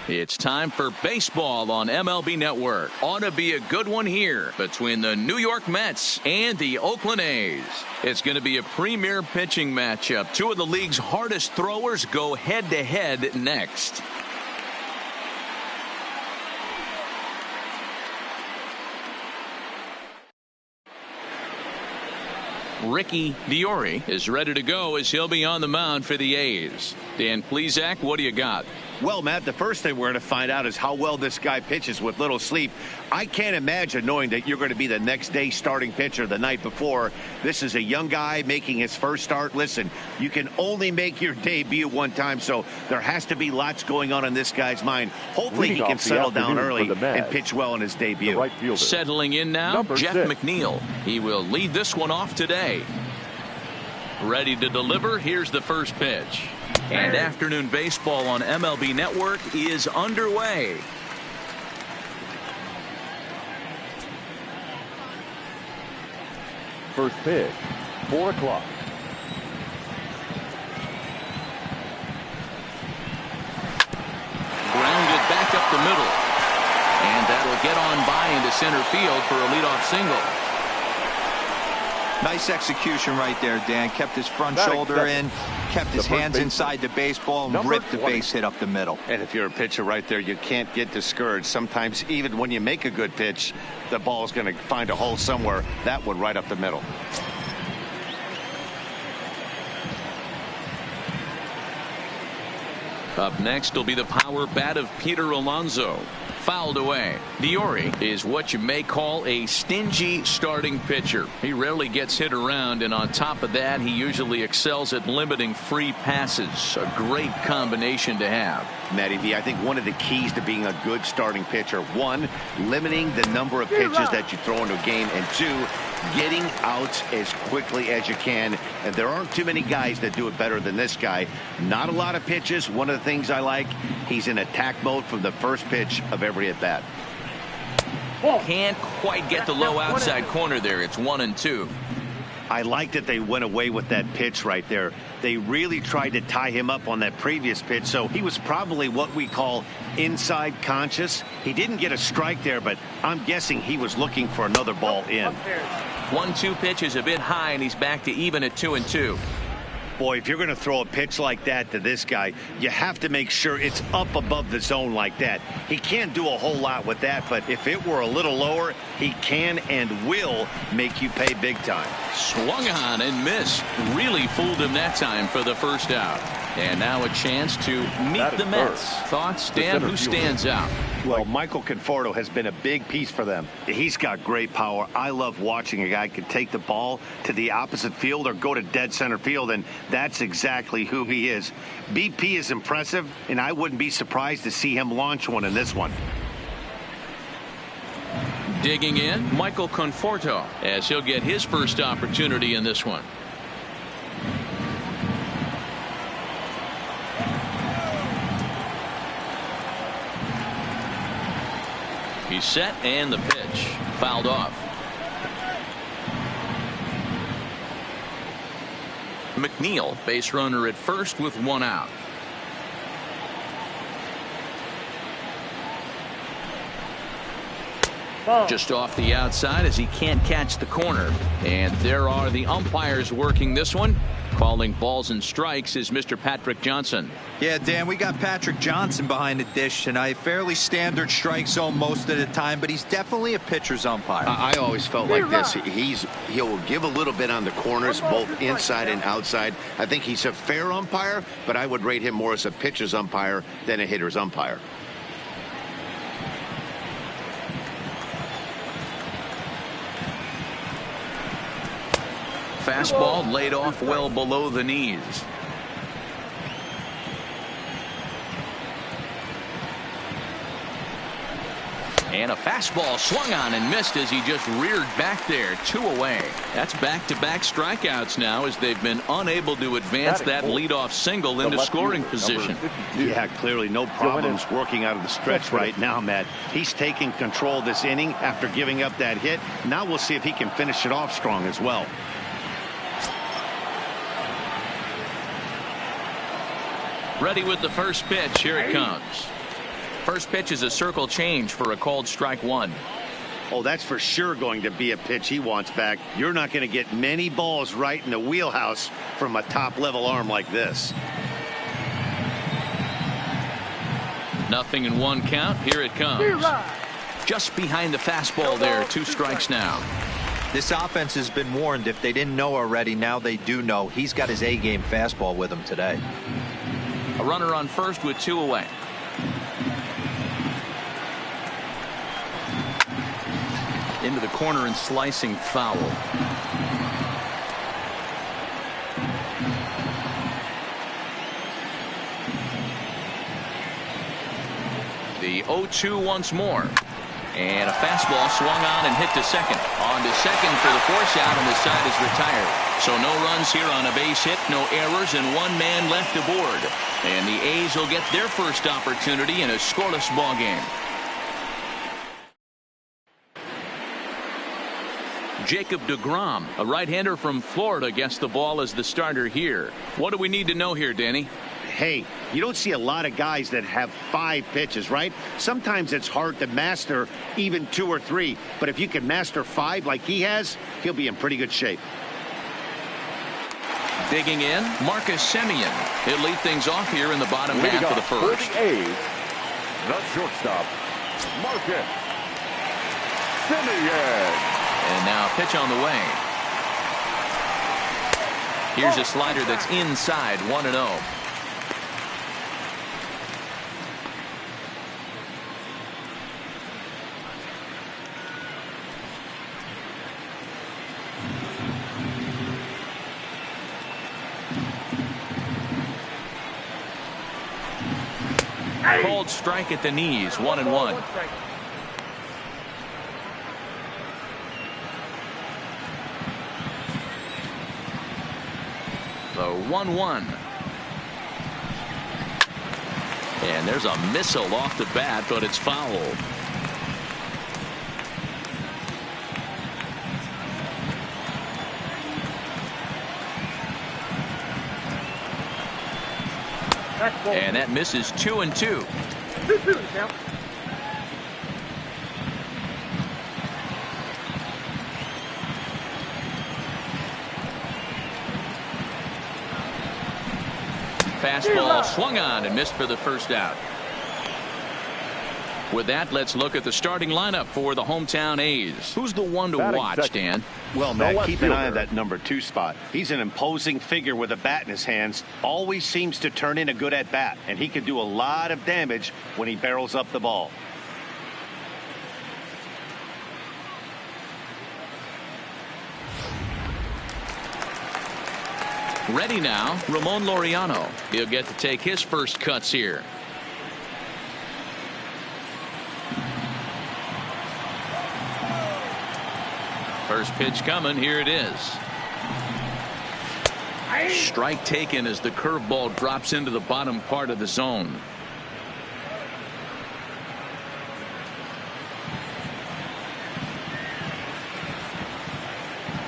It's time for baseball on MLB Network. Ought to be a good one here between the New York Mets and the Oakland A's. It's going to be a premier pitching matchup. Two of the league's hardest throwers go head-to-head next. Ricky Diori is ready to go as he'll be on the mound for the A's. Dan Plesac, what do you got? Well, Matt, the first thing we're going to find out is how well this guy pitches with little sleep. I can't imagine knowing that you're going to be the next day starting pitcher the night before. This is a young guy making his first start. Listen, you can only make your debut one time, so there has to be lots going on in this guy's mind. Hopefully he can settle down early and pitch well in his debut. Right. Settling in now, Jeff McNeil. He will lead this one off today. Ready to deliver. Here's the first pitch. And afternoon baseball on MLB Network is underway. First pitch, 4 o'clock. Grounded back up the middle. And that'll get on by into center field for a leadoff single. Nice execution right there, Dan. Kept his front shoulder in, kept his hands inside the baseball, and ripped the base hit up the middle. And if you're a pitcher right there, you can't get discouraged. Sometimes even when you make a good pitch, the ball is going to find a hole somewhere. That one right up the middle. Up next will be the power bat of Peter Alonso. Fouled away. Diori is what you may call a stingy starting pitcher. He rarely gets hit around, and on top of that, he usually excels at limiting free passes. A great combination to have. Matty V, I think one of the keys to being a good starting pitcher, one, limiting the number of pitches that you throw into a game, and two, getting outs as quickly as you can. And there aren't too many guys that do it better than this guy. Not a lot of pitches. One of the things I like, he's in attack mode from the first pitch of every at bat. Can't quite get the low outside corner there. It's 1-2. I like that they went away with that pitch right there. They really tried to tie him up on that previous pitch, so he was probably what we call inside conscious. He didn't get a strike there, but I'm guessing he was looking for another ball in. 1-2 pitch is a bit high, and he's back to even at 2-2. Boy, if you're going to throw a pitch like that to this guy, you have to make sure it's up above the zone like that. He can't do a whole lot with that, but if it were a little lower, he can and will make you pay big time. Swung on and missed. Really fooled him that time for the first out. And now a chance to meet the Mets. Thoughts, Dan? Who stands out? Well, Michael Conforto has been a big piece for them. He's got great power. I love watching a guy can take the ball to the opposite field or go to dead center field, and that's exactly who he is. BP is impressive, and I wouldn't be surprised to see him launch one in this one. Digging in, Michael Conforto, as he'll get his first opportunity in this one. He's set, and the pitch fouled off. McNeil, base runner at first with one out. Just off the outside as he can't catch the corner. And there are the umpires working this one. Calling balls and strikes is Mr. Patrick Johnson. Yeah, Dan, we got Patrick Johnson behind the dish tonight. Fairly standard strike zone most of the time, but he's definitely a pitcher's umpire. I always felt like this. He'll give a little bit on the corners, both inside and outside. I think he's a fair umpire, but I would rate him more as a pitcher's umpire than a hitter's umpire. Fastball laid off well below the knees. And a fastball swung on and missed as he just reared back there. 2 away. That's back-to-back strikeouts now as they've been unable to advance that leadoff single into scoring position. Yeah, clearly no problems working out of the stretch right now, Matt. He's taking control this inning after giving up that hit. Now we'll see if he can finish it off strong as well. Ready with the first pitch. Here it comes. First pitch is a circle change for a called strike one. Oh, that's for sure going to be a pitch he wants back. You're not going to get many balls right in the wheelhouse from a top-level arm like this. 0-1 count. Here it comes. Just behind the fastball there. 2 strikes now. This offense has been warned. If they didn't know already, now they do know. He's got his A-game fastball with him today. A runner on first with 2 away. Into the corner and slicing foul. The 0-2 once more. And a fastball swung on and hit to second. On to second for the force out, and the side is retired. So no runs here on a base hit, no errors, and 1 man left aboard. And the A's will get their first opportunity in a scoreless ball game. Jacob deGrom, a right-hander from Florida, gets the ball as the starter here. What do we need to know here, Danny? Hey, you don't see a lot of guys that have 5 pitches, right? Sometimes it's hard to master even 2 or 3. But if you can master 5 like he has, he'll be in pretty good shape. Digging in, Marcus Semien. He'll lead things off here in the bottom half of the first. For the A's, the shortstop, Marcus Semien. And now pitch on the way. Here's a slider that's inside, 1-0. Called strike at the knees, 1-1. The 1-1. And there's a missile off the bat, but it's foul. And that misses 2-2. Fastball swung on and missed for the first out. With that, let's look at the starting lineup for the hometown A's. Who's the one to watch, Dan? Well, Matt, keep an eye on that number 2 spot. He's an imposing figure with a bat in his hands. Always seems to turn in a good at-bat, and he can do a lot of damage when he barrels up the ball. Ready now, Ramon Laureano. He'll get to take his first cuts here. First pitch coming. Here it is. Strike taken as the curveball drops into the bottom part of the zone.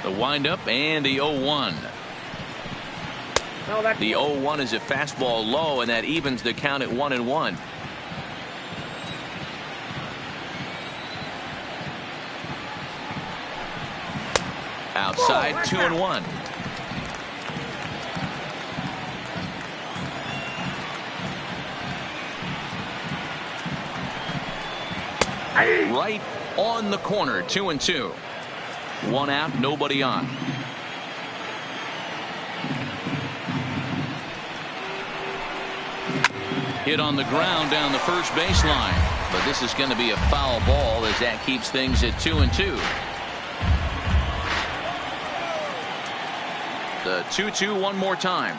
The windup and the 0-1. The 0-1 is a fastball low, and that evens the count at 1-1. Outside, 2-1. Right on the corner, 2-2. 1 out, nobody on. Hit on the ground down the first baseline, but this is going to be a foul ball as that keeps things at 2-2. The 2-2 one more time.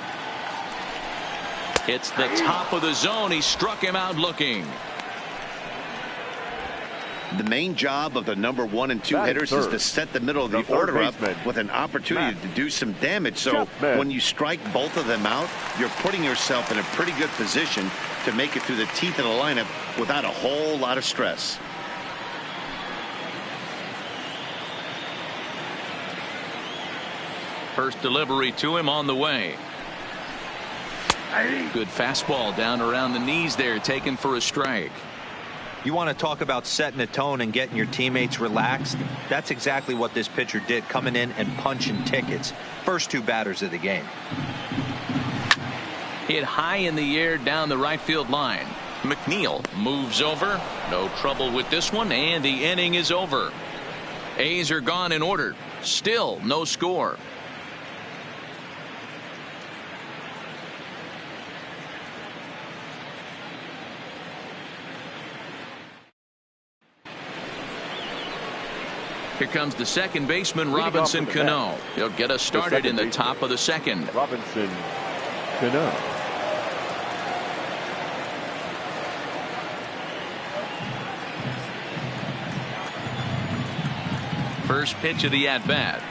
It's the top of the zone. He struck him out looking. The main job of the number 1 and 2 hitters is to set the middle of the order up with an opportunity to do some damage. So when you strike both of them out, you're putting yourself in a pretty good position to make it through the teeth of the lineup without a whole lot of stress. First delivery to him on the way. Good fastball down around the knees there, taken for a strike. You want to talk about setting a tone and getting your teammates relaxed? That's exactly what this pitcher did, coming in and punching tickets. First two batters of the game. Hit high in the air down the right field line. McNeil moves over. No trouble with this one, and the inning is over. A's are gone in order. Still no score. Here comes the second baseman, Robinson Cano. He'll get us started in the top of the second. Robinson Cano. First pitch of the at-bat.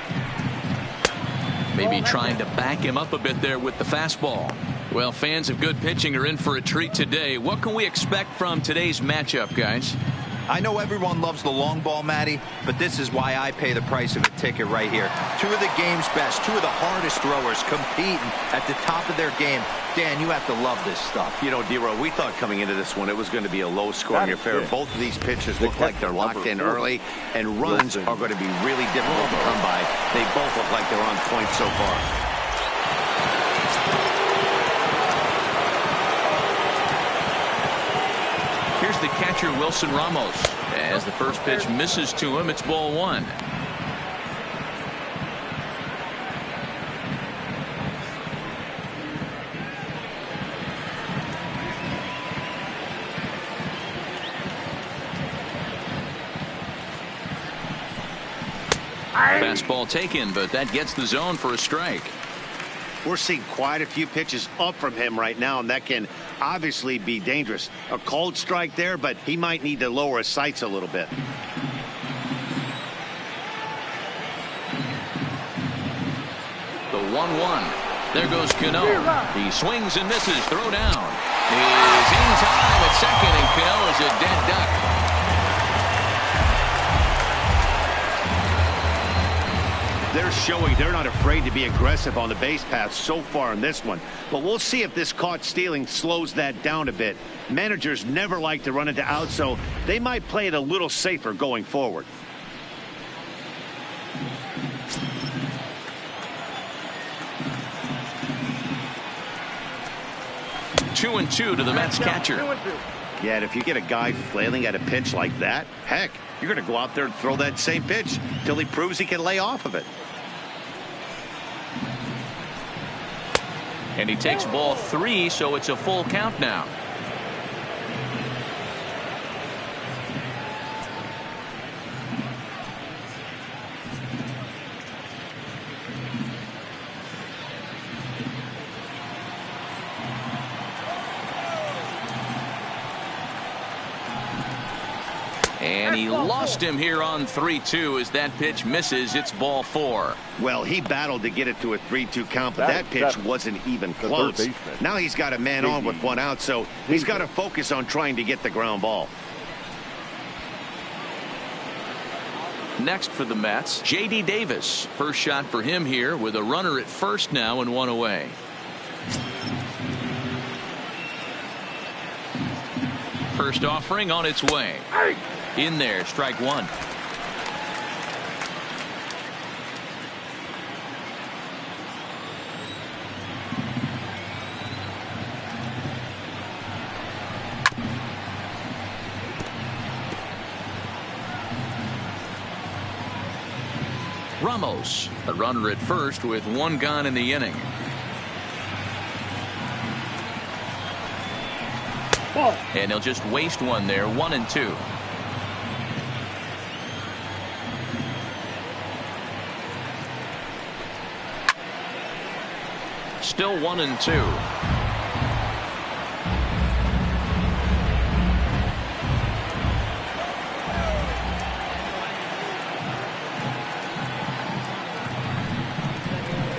Maybe trying to back him up a bit there with the fastball. Well, fans of good pitching are in for a treat today. What can we expect from today's matchup, guys? I know everyone loves the long ball, Matty, but this is why I pay the price of a ticket right here. Two of the game's best, two of the hardest throwers competing at the top of their game. Dan, you have to love this stuff. You know, D-Row, we thought coming into this one it was going to be a low-scoring affair. Both of these pitchers look like they're locked in early, and runs are going to be really difficult to come by. They both look like they're on point so far. Here's the catcher, Wilson Ramos. As the first pitch misses to him, it's ball one. Fastball taken, but that gets the zone for a strike. We're seeing quite a few pitches up from him right now, and that can obviously be dangerous. A cold strike there, but he might need to lower his sights a little bit. The 1-1. There goes Cano. He swings and misses. Throw down. Is in time at second, and Cano is a dead duck. They're showing they're not afraid to be aggressive on the base path so far in this one. But we'll see if this caught stealing slows that down a bit. Managers never like to run into outs, so they might play it a little safer going forward. Two and two to the Mets catcher. Yeah, and if you get a guy flailing at a pitch like that, heck, you're going to go out there and throw that same pitch till he proves he can lay off of it. And he takes ball three, so it's a full count now. And he lost him here on 3-2 as that pitch misses. It's ball four. Well, he battled to get it to a 3-2 count, but that pitch wasn't even close. Now he's got a man on with one out, so he's got to focus on trying to get the ground ball. Next for the Mets, J.D. Davis. First shot for him here with a runner at first now and one away. First offering on its way. In there, strike one. Ramos, a runner at first with one gone in the inning. And he'll just waste one there, 1-2. Still 1-2.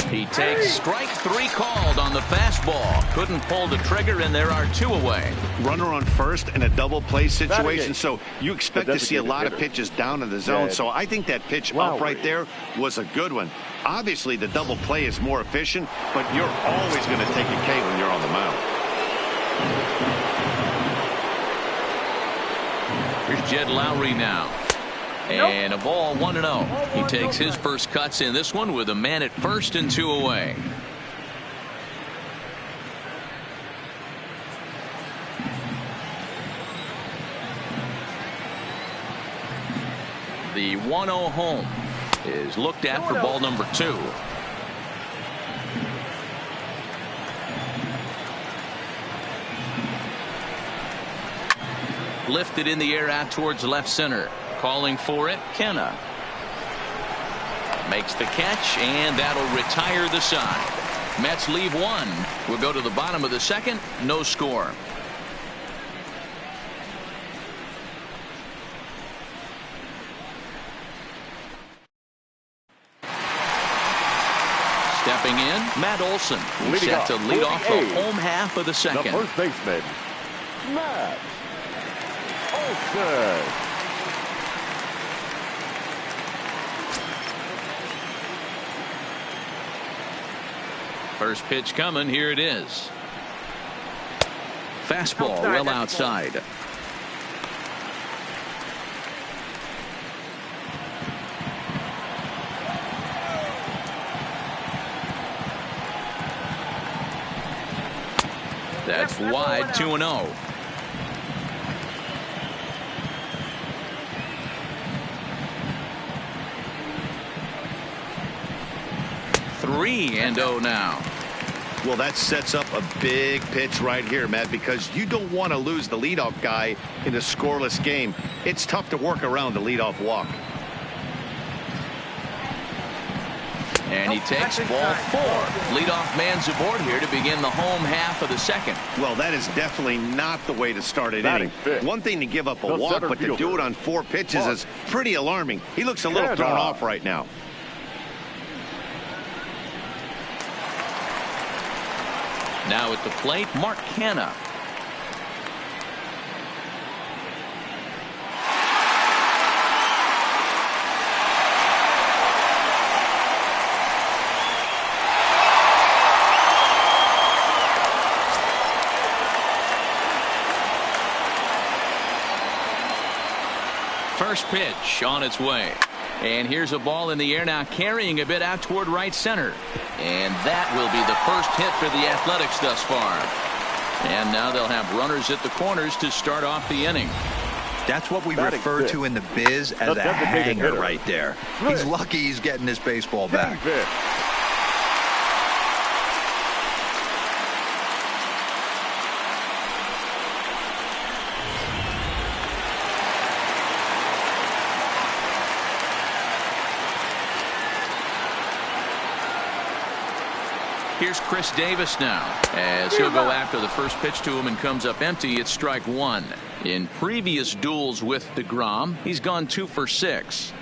He takes strike three called on the fastball. Couldn't pull the trigger, and there are two away. Runner on first in a double play situation, so you expect to see a lot of pitches down in the zone. So I think that pitch up right there was a good one. Obviously, the double play is more efficient, but you're always going to take a K when you're on the mound. Here's Jed Lowry now. And a ball 1-0. He takes his first cuts in this one with a man at first and 2 away. The 1-0 home is looked at for ball number 2. Lifted in the air out towards left center. Calling for it, Kenna. Makes the catch, and that'll retire the side. Mets leave one. We'll go to the bottom of the second. No score. Stepping in, Matt Olson. Set to lead off the home half of the second. The first baseman, Matt Olson. First pitch coming. Here it is. Fastball well outside. That's wide. 2-0. Three and 0 now. Well, that sets up a big pitch right here, Matt, because you don't want to lose the leadoff guy in a scoreless game. It's tough to work around the leadoff walk. And he takes ball 4. Leadoff man's aboard here to begin the home half of the second. Well, that is definitely not the way to start an inning. One thing to give up a walk, but to do it on 4 pitches is pretty alarming. He looks a little thrown off right now. Now at the plate, Mark Canha. First pitch on its way. And here's a ball in the air now, carrying a bit out toward right center. And that will be the first hit for the Athletics thus far. And now they'll have runners at the corners to start off the inning. That's what we refer to in the biz as a hanger right there. He's lucky he's getting his baseball back. Here's Chris Davis now, as he'll go after the first pitch to him and comes up empty. It's strike 1. In previous duels with DeGrom, he's gone 2 for 6.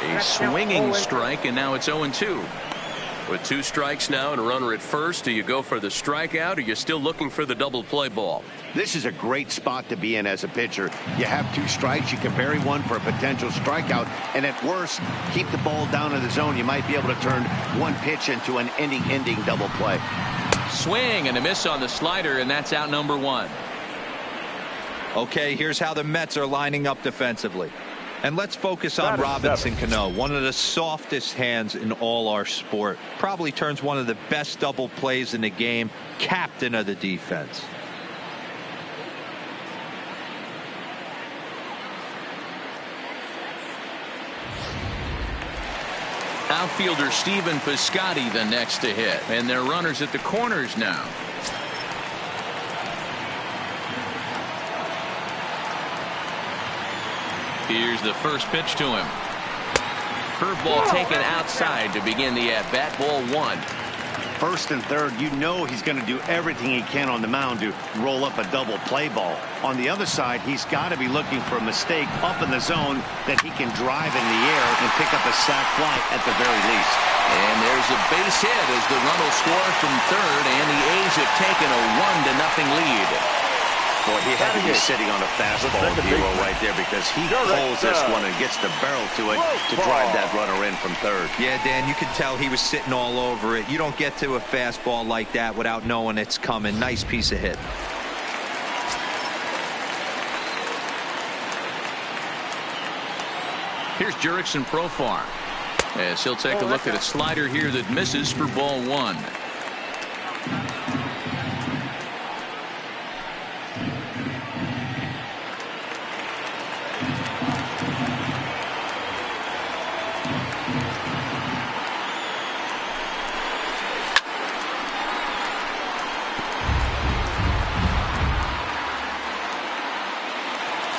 A swinging strike, and now it's 0-2. With 2 strikes now and a runner at first, do you go for the strikeout, or you're still looking for the double play ball? This is a great spot to be in as a pitcher. You have 2 strikes. You can bury one for a potential strikeout, and at worst, keep the ball down in the zone. You might be able to turn one pitch into an ending double play. Swing and a miss on the slider, and that's out number 1. Okay, here's how the Mets are lining up defensively. And let's focus on Robinson Cano, one of the softest hands in all our sport. Probably turns one of the best double plays in the game, captain of the defense. Outfielder Stephen Piscotty the next to hit, and they're runners at the corners now. Here's the first pitch to him. Curveball taken outside to begin the at-bat. Ball 1. First and third, you know he's going to do everything he can on the mound to roll up a double play ball. On the other side, he's got to be looking for a mistake up in the zone that he can drive in the air and pick up a sac fly at the very least. And there's a base hit as the run will score from third, and the A's have taken a 1-0 lead. Boy, he had to be sitting on a fastball hero right there because he pulls this one and gets the barrel to it to drive that runner in from third. Yeah, Dan, you can tell he was sitting all over it. You don't get to a fastball like that without knowing it's coming. Nice piece of hit. Here's Jurickson Profar as he'll take a look at a slider here that misses for ball one.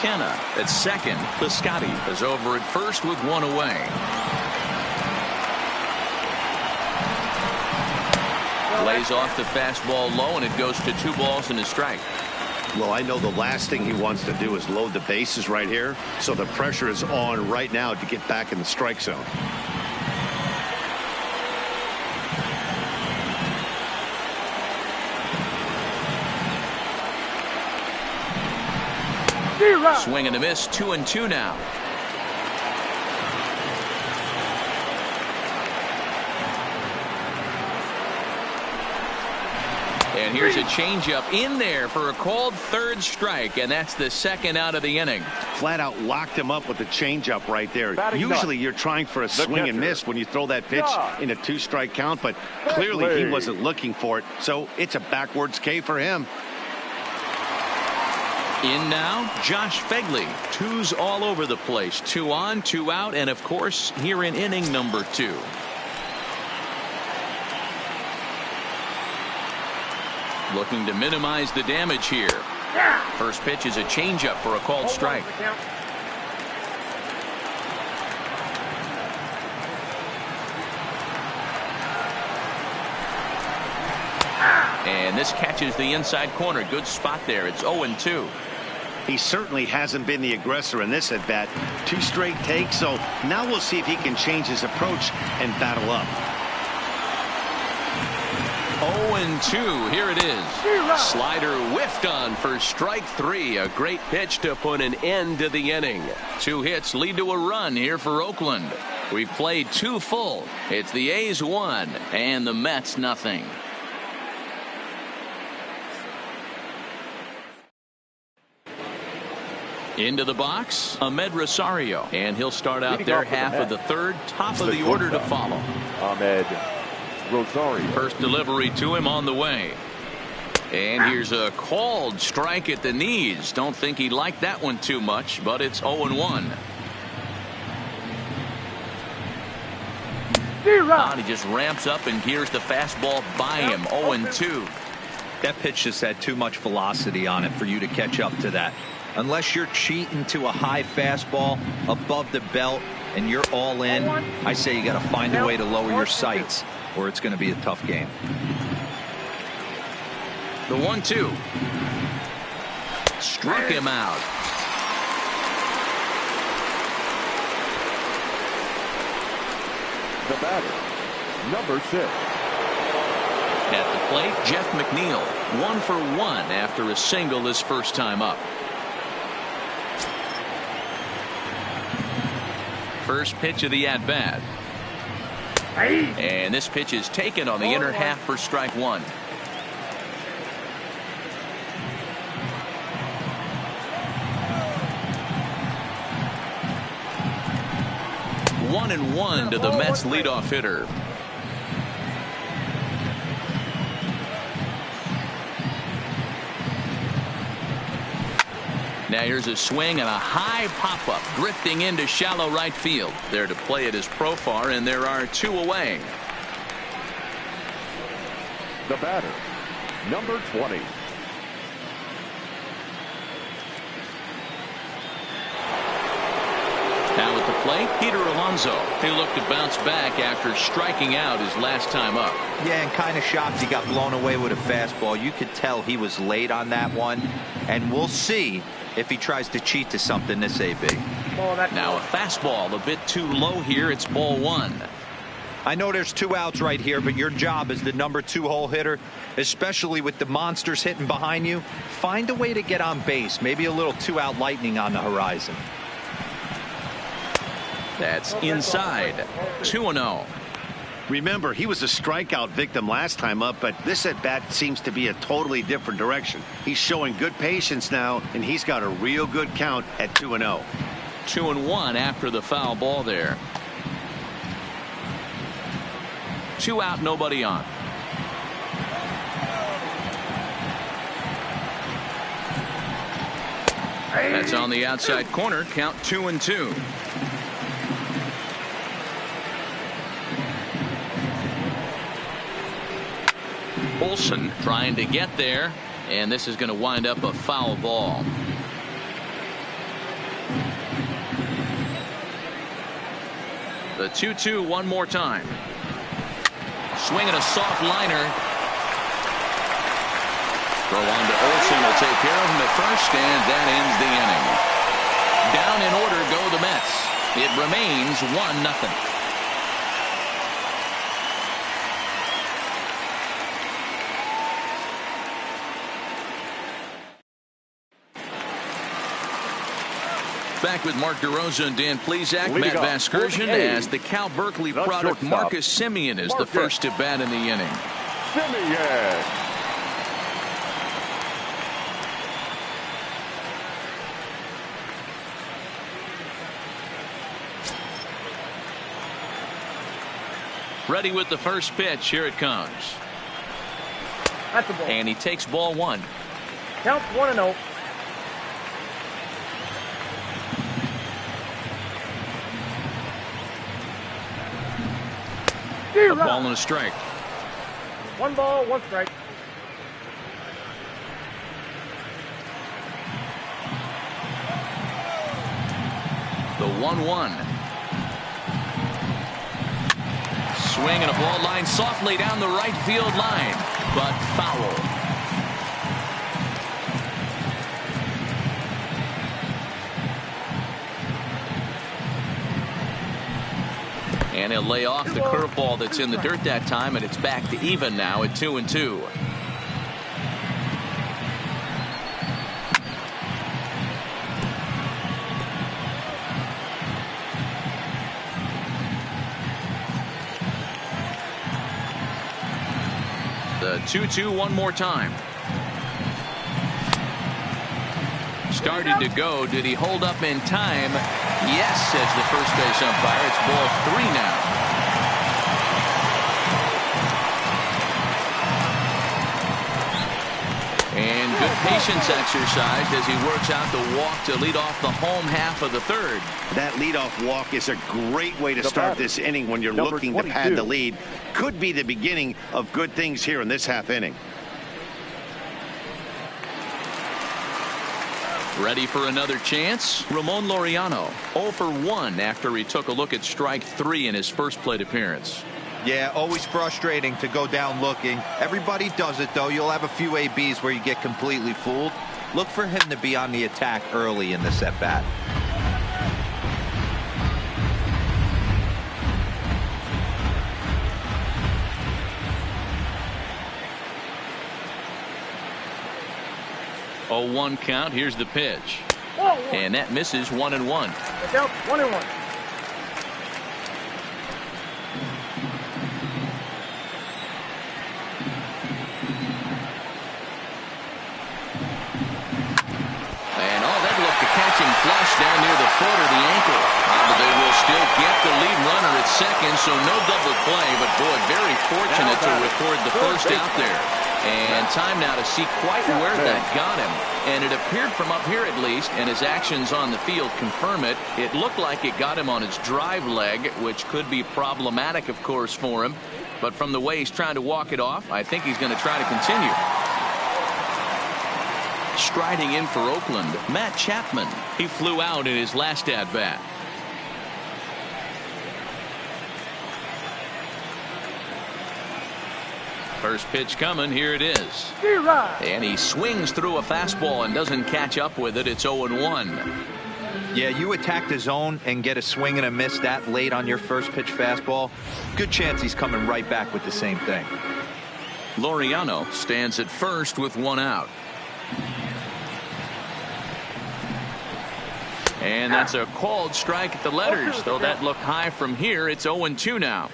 Kenna at second. Piscotti is over at first with one away. Lays off the fastball low, and it goes to 2 balls and a strike. Well, I know the last thing he wants to do is load the bases right here, so the pressure is on right now to get back in the strike zone. Swing and a miss, 2-2 now. And here's a changeup in there for a called third strike, and that's the second out of the inning. Flat out locked him up with the changeup right there. Usually you're trying for a swing and miss when you throw that pitch in a 2-strike count, but clearly he wasn't looking for it, so it's a backwards K for him. In now, Josh Phegley. 2s all over the place. 2 on, 2 out, and of course, here in inning number 2. Looking to minimize the damage here. First pitch is a changeup for a called strike. And this catches the inside corner. Good spot there. It's 0-2. He certainly hasn't been the aggressor in this at bat. 2 straight takes, so now we'll see if he can change his approach and battle up. 0-2. Here it is. Slider whiffed on for strike 3. A great pitch to put an end to the inning. 2 hits lead to a run here for Oakland. We've played 2 full. It's the A's 1 and the Mets nothing. Into the box, Ahmed Rosario, and he'll start out their half of the third, top of the order to follow. Ahmed Rosario. First delivery to him on the way. And here's a called strike at the knees. Don't think he liked that one too much, but it's 0-1. He just ramps up and here's the fastball by him. 0-2. That pitch just had too much velocity on it for you to catch up to that. Unless you're cheating to a high fastball above the belt and you're all in, I say you got to find a way to lower your sights or it's going to be a tough game. The 1-2. Struck him out. The batter, number 6. At the plate, Jeff McNeil. 1 for 1 after a single his first time up. First pitch of the at-bat. And this pitch is taken on the inner half for strike 1. One and 1 to the Mets leadoff hitter. Now here's a swing and a high pop-up drifting into shallow right field. There to play it is Profar, and there are 2 away. The batter, number 20. Now at the plate, Peter Alonso. He looked to bounce back after striking out his last time up. Yeah, and kind of shocked he got blown away with a fastball. You could tell he was late on that one, and we'll see if he tries to cheat to something this AB. Now a fastball a bit too low here. It's ball 1. I know there's 2 outs right here, but your job as the number 2 hole hitter, especially with the monsters hitting behind you, find a way to get on base. Maybe a little 2-out lightning on the horizon. That's inside. 2-0. Remember, he was a strikeout victim last time up, but this at-bat seems to be a totally different direction. He's showing good patience now, and he's got a real good count at 2-0. 2-1 after the foul ball there. 2 out, nobody on. That's on the outside corner. Count 2-2. Olsen trying to get there, and this is going to wind up a foul ball. The 2-2 one more time. Swinging a soft liner. Throw on to Olsen will take care of him at first, and that ends the inning. Down in order go the Mets. It remains 1-0. Back with Mark DeRosa and Dan Plesac, Matt Vasgersian, as the Cal Berkeley product Marcus Semien is the first to bat in the inning. Semien. Ready with the first pitch. Here it comes. That's a ball. And he takes ball 1. Count 1-0. A ball and a strike. 1 ball, 1 strike. The 1-1. Swing and a ball line softly down the right field line, but foul. And he'll lay off the curveball that's in the dirt that time, and it's back to even now at 2-2. The 2-2 one more time. Started to go. Did he hold up in time? Yes, says the first base umpire. It's ball 3 now. And good patience exercise as he works out the walk to lead off the home half of the third. That leadoff walk is a great way to start this inning when you're looking to pad the lead. Could be the beginning of good things here in this half inning. Ready for another chance? Ramon Laureano 0 for 1 after he took a look at strike 3 in his first plate appearance. Yeah, always frustrating to go down looking. Everybody does it, though. You'll have a few ABs where you get completely fooled. Look for him to be on the attack early in this at-bat. Oh, 1 count. Here's the pitch. And that misses 1-1. Look out, 1-1. Flush down near the foot or the ankle. But they will still get the lead runner at second, so no double play. But boy, very fortunate to record the first out there. And time now to see quite where that got him. And it appeared from up here at least, and his actions on the field confirm it. It looked like it got him on his drive leg, which could be problematic, of course, for him. But from the way he's trying to walk it off, I think he's going to try to continue. Striding in for Oakland, Matt Chapman. He flew out in his last at-bat. First pitch coming. Here it is. And he swings through a fastball and doesn't catch up with it. It's 0-1. Yeah, you attack the zone and get a swing and a miss that late on your first pitch fastball. Good chance he's coming right back with the same thing. Laureano stands at first with one out. And that's a called strike at the letters, though that looked high from here. It's 0-2 now.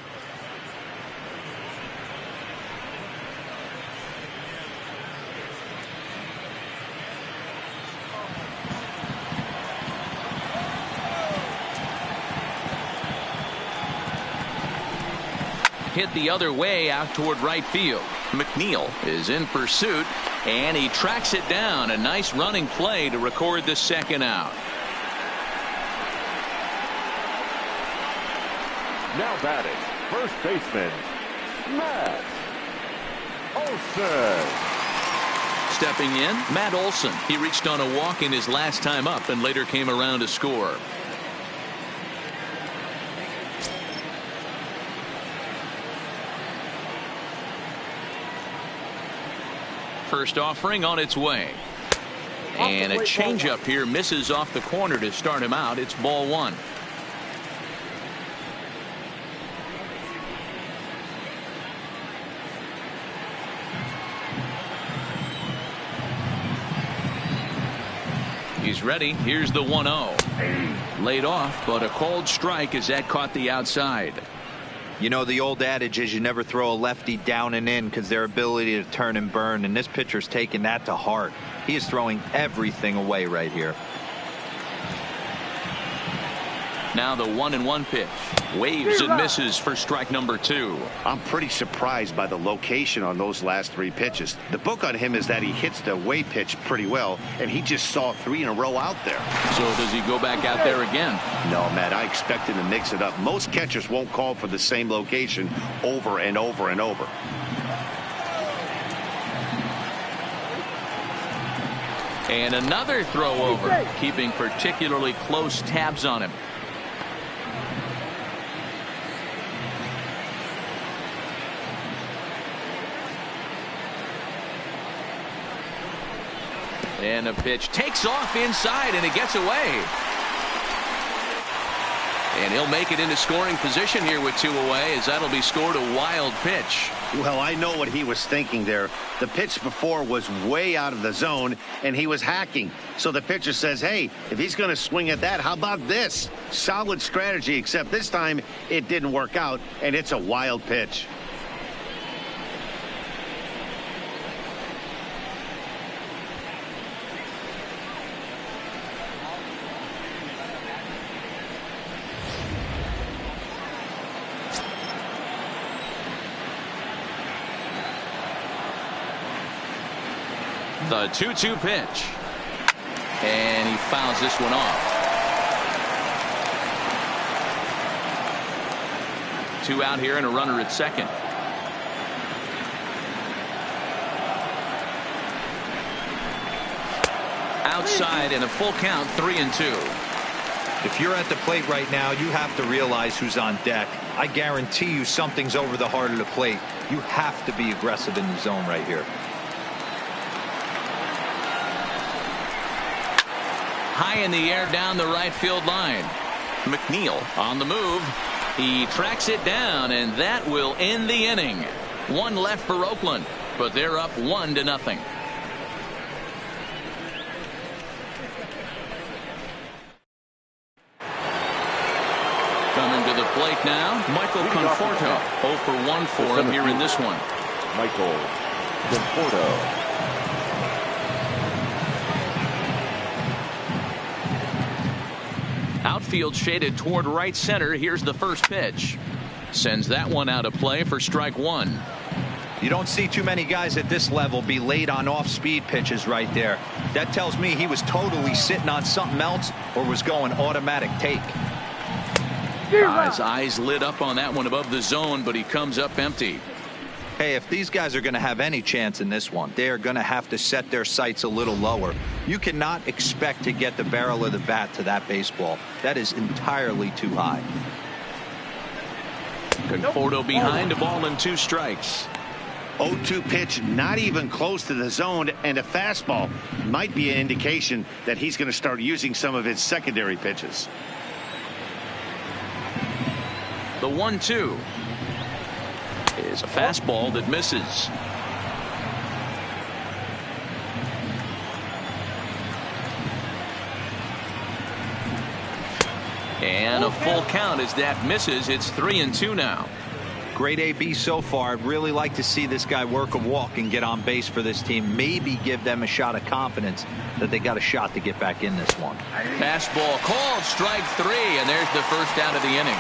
Hit the other way out toward right field. McNeil is in pursuit, and he tracks it down. A nice running play to record the second out. Now batting, first baseman, Matt Olson. Stepping in, Matt Olson. He reached on a walk in his last time up and later came around to score. First offering on its way. And a changeup here misses off the corner to start him out. It's ball one. He's ready. Here's the 1-0. Laid off, but a cold strike as that caught the outside. You know, the old adage is you never throw a lefty down and in because their ability to turn and burn, and this pitcher's taking that to heart. He is throwing everything away right here. Now the 1-1 pitch. Waves and misses for strike number 2. I'm pretty surprised by the location on those last 3 pitches. The book on him is that he hits the away pitch pretty well, and he just saw 3 in a row out there. So does he go back out there again? No, Matt, I expect him to mix it up. Most catchers won't call for the same location over and over and over. And another throw over, keeping particularly close tabs on him. And a pitch takes off inside, and it gets away. And he'll make it into scoring position here with 2 away, as that'll be scored a wild pitch. Well, I know what he was thinking there. The pitch before was way out of the zone, and he was hacking. So the pitcher says, hey, if he's going to swing at that, how about this? Solid strategy, except this time it didn't work out, and it's a wild pitch. The 2-2 pitch. And he fouls this one off. 2 out here and a runner at second. Outside and a full count, 3-2. If you're at the plate right now, you have to realize who's on deck. I guarantee you something's over the heart of the plate. You have to be aggressive in the zone right here. High in the air down the right field line. McNeil on the move. He tracks it down, and that will end the inning. 1 left for Oakland, but they're up 1-0. Coming to the plate now, Michael Conforto. 0 for 1 for him here in this one. Michael Conforto. Outfield shaded toward right center. Here's the first pitch. Sends that one out of play for strike 1. You don't see too many guys at this level be late on off-speed pitches right there. That tells me he was totally sitting on something else or was going automatic take. His eyes lit up on that one above the zone, but he comes up empty. Hey, if these guys are going to have any chance in this one, they are going to have to set their sights a little lower. You cannot expect to get the barrel of the bat to that baseball. That is entirely too high. Conforto behind, a ball and 2 strikes. 0-2 pitch, not even close to the zone, and a fastball might be an indication that he's going to start using some of his secondary pitches. The 1-2 is a fastball that misses. And a full count as that misses. It's 3-2 now. Great AB so far. I'd really like to see this guy work a walk and get on base for this team. Maybe give them a shot of confidence that they got a shot to get back in this one. Fastball called, strike 3, and there's the first out of the inning.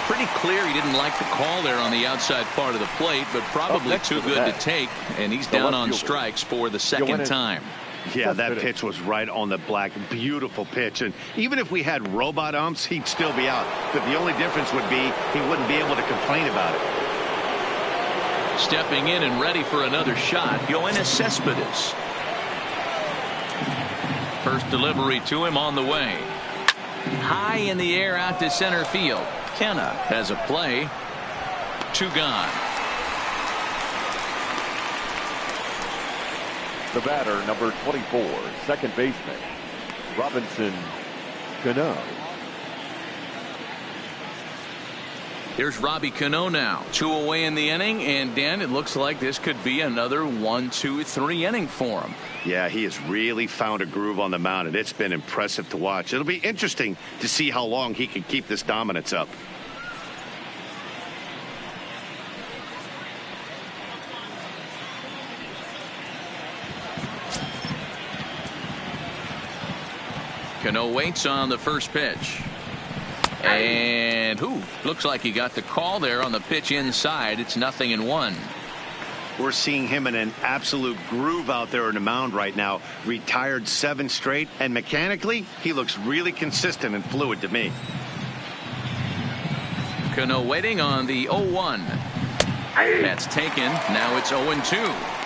Pretty clear he didn't like the call there on the outside part of the plate, but probably too good to take, and he's down on strikes for the second time. Yeah, that pitch was right on the black. Beautiful pitch. And even if we had robot umps, he'd still be out. But the only difference would be he wouldn't be able to complain about it. Stepping in and ready for another shot, Yoenis Cespedes. First delivery to him on the way. High in the air out to center field. Kenna has a play. 2 gone. The batter, number 24, second baseman, Robinson Cano. Here's Robbie Cano now. 2 away in the inning, and Dan, it looks like this could be another 1, 2, 3 inning for him. Yeah, he has really found a groove on the mound, and it's been impressive to watch. It'll be interesting to see how long he can keep this dominance up. Cano waits on the first pitch. And looks like he got the call there on the pitch inside. It's 0-1. We're seeing him in an absolute groove out there in the mound right now. Retired 7 straight, and mechanically, he looks really consistent and fluid to me. Cano waiting on the 0-1. That's taken. Now it's 0-2.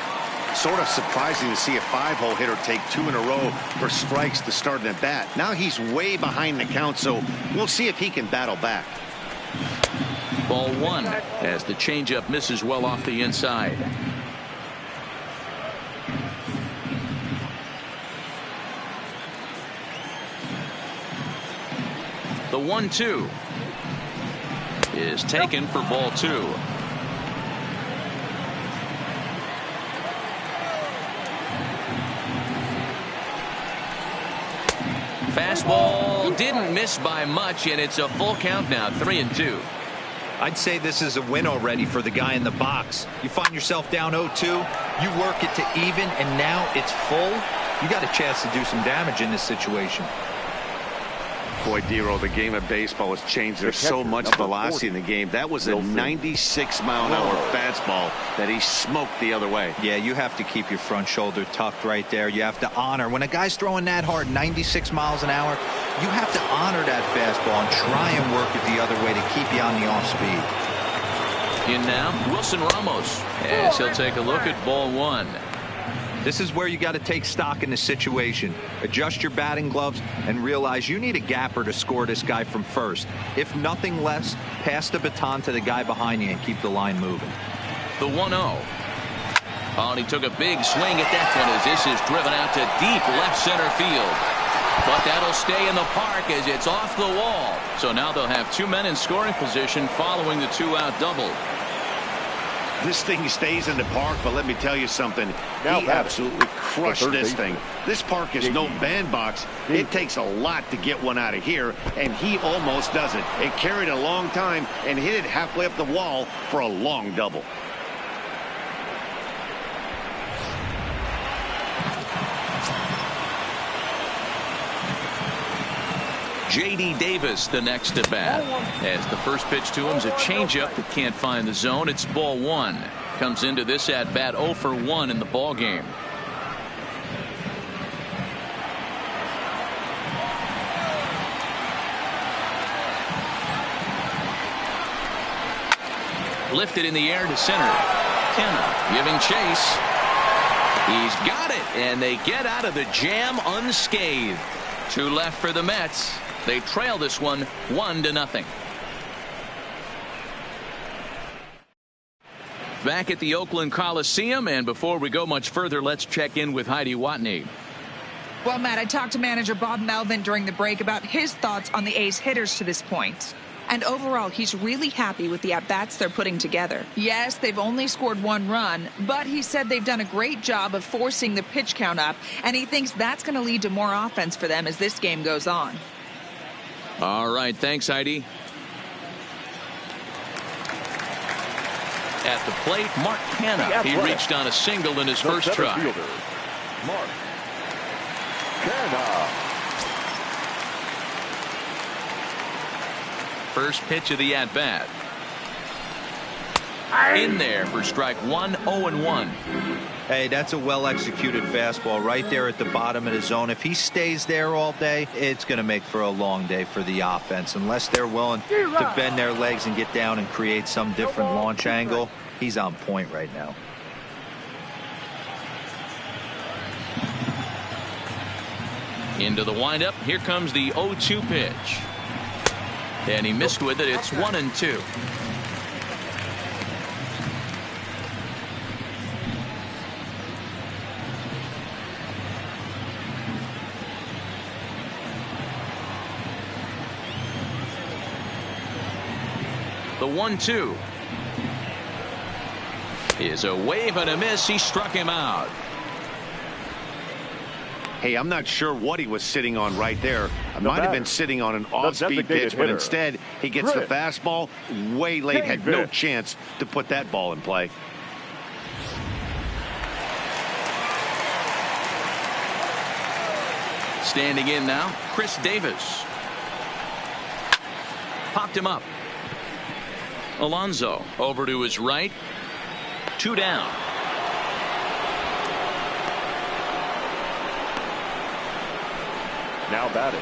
Sort of surprising to see a 5-hole hitter take 2 in a row for strikes to start an at-bat. Now he's way behind the count, so we'll see if he can battle back. Ball 1 as the changeup misses well off the inside. The 1-2 is taken for ball 2. Fastball didn't miss by much, and it's a full count now, 3-2. I'd say this is a win already for the guy in the box. You find yourself down 0-2, you work it to even, and now it's full. You got a chance to do some damage in this situation. Boy, Dero, the game of baseball has changed. There's so much velocity in the game. That was a 96-mile-an-hour fastball that he smoked the other way. Yeah, you have to keep your front shoulder tucked right there. You have to honor. When a guy's throwing that hard, 96 miles an hour, you have to honor that fastball and try and work it the other way to keep you on the off speed. In now, Wilson Ramos, as he'll take a look at ball 1. This is where you got to take stock in the situation. Adjust your batting gloves and realize you need a gapper to score this guy from first. If nothing less, pass the baton to the guy behind you and keep the line moving. The 1-0. Oh, and he took a big swing at that one as this is driven out to deep left center field. But that'll stay in the park as it's off the wall. So now they'll have 2 men in scoring position following the 2-out double. This thing stays in the park, but let me tell you something. He absolutely crushed this thing. This park is no bandbox. It takes a lot to get one out of here, and he almost does it. It carried a long time and hit it halfway up the wall for a long double. J.D. Davis the next at bat, as the first pitch to him is a changeup that can't find the zone. It's ball 1. Comes into this at bat 0 for 1 in the ball game. Lifted in the air to center. Kenna giving chase. He's got it, and they get out of the jam unscathed. 2 left for the Mets. They trail this one 1-0. Back at the Oakland Coliseum, and before we go much further, let's check in with Heidi Watney. Well, Matt, I talked to manager Bob Melvin during the break about his thoughts on the A's hitters to this point. And overall, he's really happy with the at-bats they're putting together. Yes, they've only scored 1 run, but he said they've done a great job of forcing the pitch count up, and he thinks that's going to lead to more offense for them as this game goes on. All right, thanks, Heidi. At the plate, Mark Canha. He reached on a single in his first try. Mark Canha. First pitch of the at-bat. In there for strike 1, 0-1. Hey, that's a well-executed fastball right there at the bottom of the zone. If he stays there all day, it's going to make for a long day for the offense. Unless they're willing to bend their legs and get down and create some different launch angle, he's on point right now. Into the windup. Here comes the 0-2 pitch. And he missed with it. It's 1-2. The 1-2 is a wave and a miss. He struck him out. Hey, I'm not sure what he was sitting on right there. I might have been sitting on an off-speed pitch, but instead he gets the fastball way late. Had no chance to put that ball in play. Standing in now, Chris Davis. Popped him up. Alonso over to his right. 2 down. Now batting,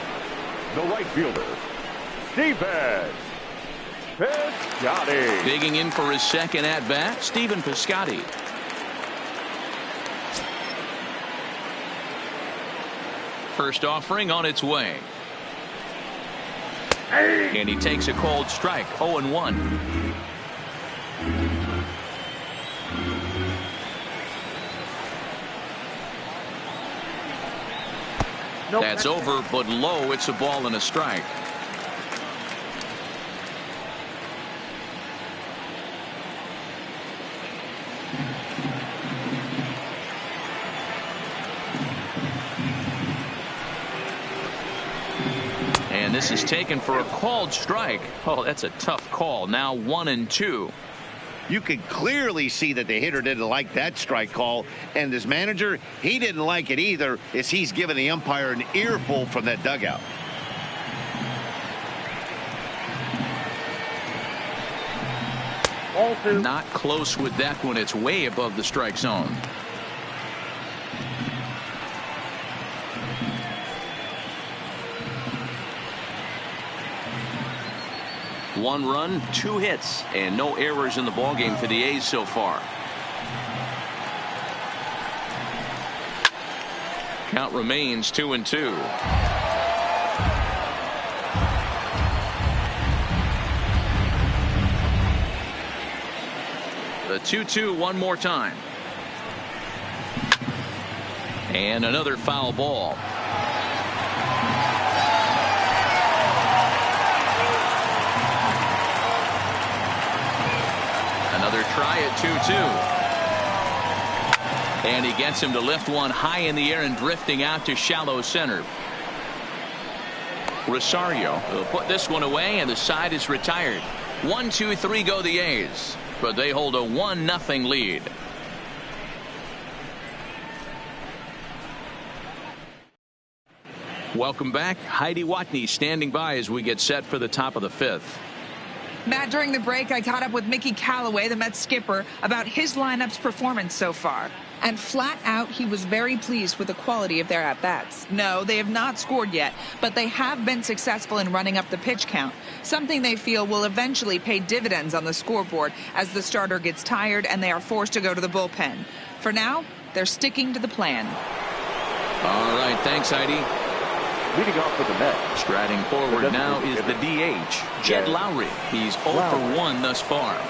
the right fielder, Stephen Piscotty. Digging in for his second at-bat, Stephen Piscotty. First offering on its way. And he takes a cold strike, 0-1. That's over, but low. It's a ball and a strike. And this is taken for a called strike. Oh, that's a tough call. Now 1-2. You could clearly see that the hitter didn't like that strike call, and his manager, he didn't like it either, as he's giving the umpire an earful from that dugout. Not close with that one. It's way above the strike zone. One run, 2 hits, and no errors in the ballgame for the A's so far. Count remains 2-2. The 2-2 one more time. And another foul ball. Another try at 2-2. And he gets him to lift one high in the air and drifting out to shallow center. Rosario will put this one away, and the side is retired. 1-2-3 go the A's, but they hold a 1-0 lead. Welcome back. Heidi Watney standing by as we get set for the top of the 5th. Matt, during the break, I caught up with Mickey Callaway, the Mets skipper, about his lineup's performance so far. And flat out, he was very pleased with the quality of their at-bats. No, they have not scored yet, but they have been successful in running up the pitch count, something they feel will eventually pay dividends on the scoreboard as the starter gets tired and they are forced to go to the bullpen. For now, they're sticking to the plan. All right, thanks, Heidi. Leading off for the Mets. Striding forward now is the DH, Jed Lowry. He's 0 for 1 thus far.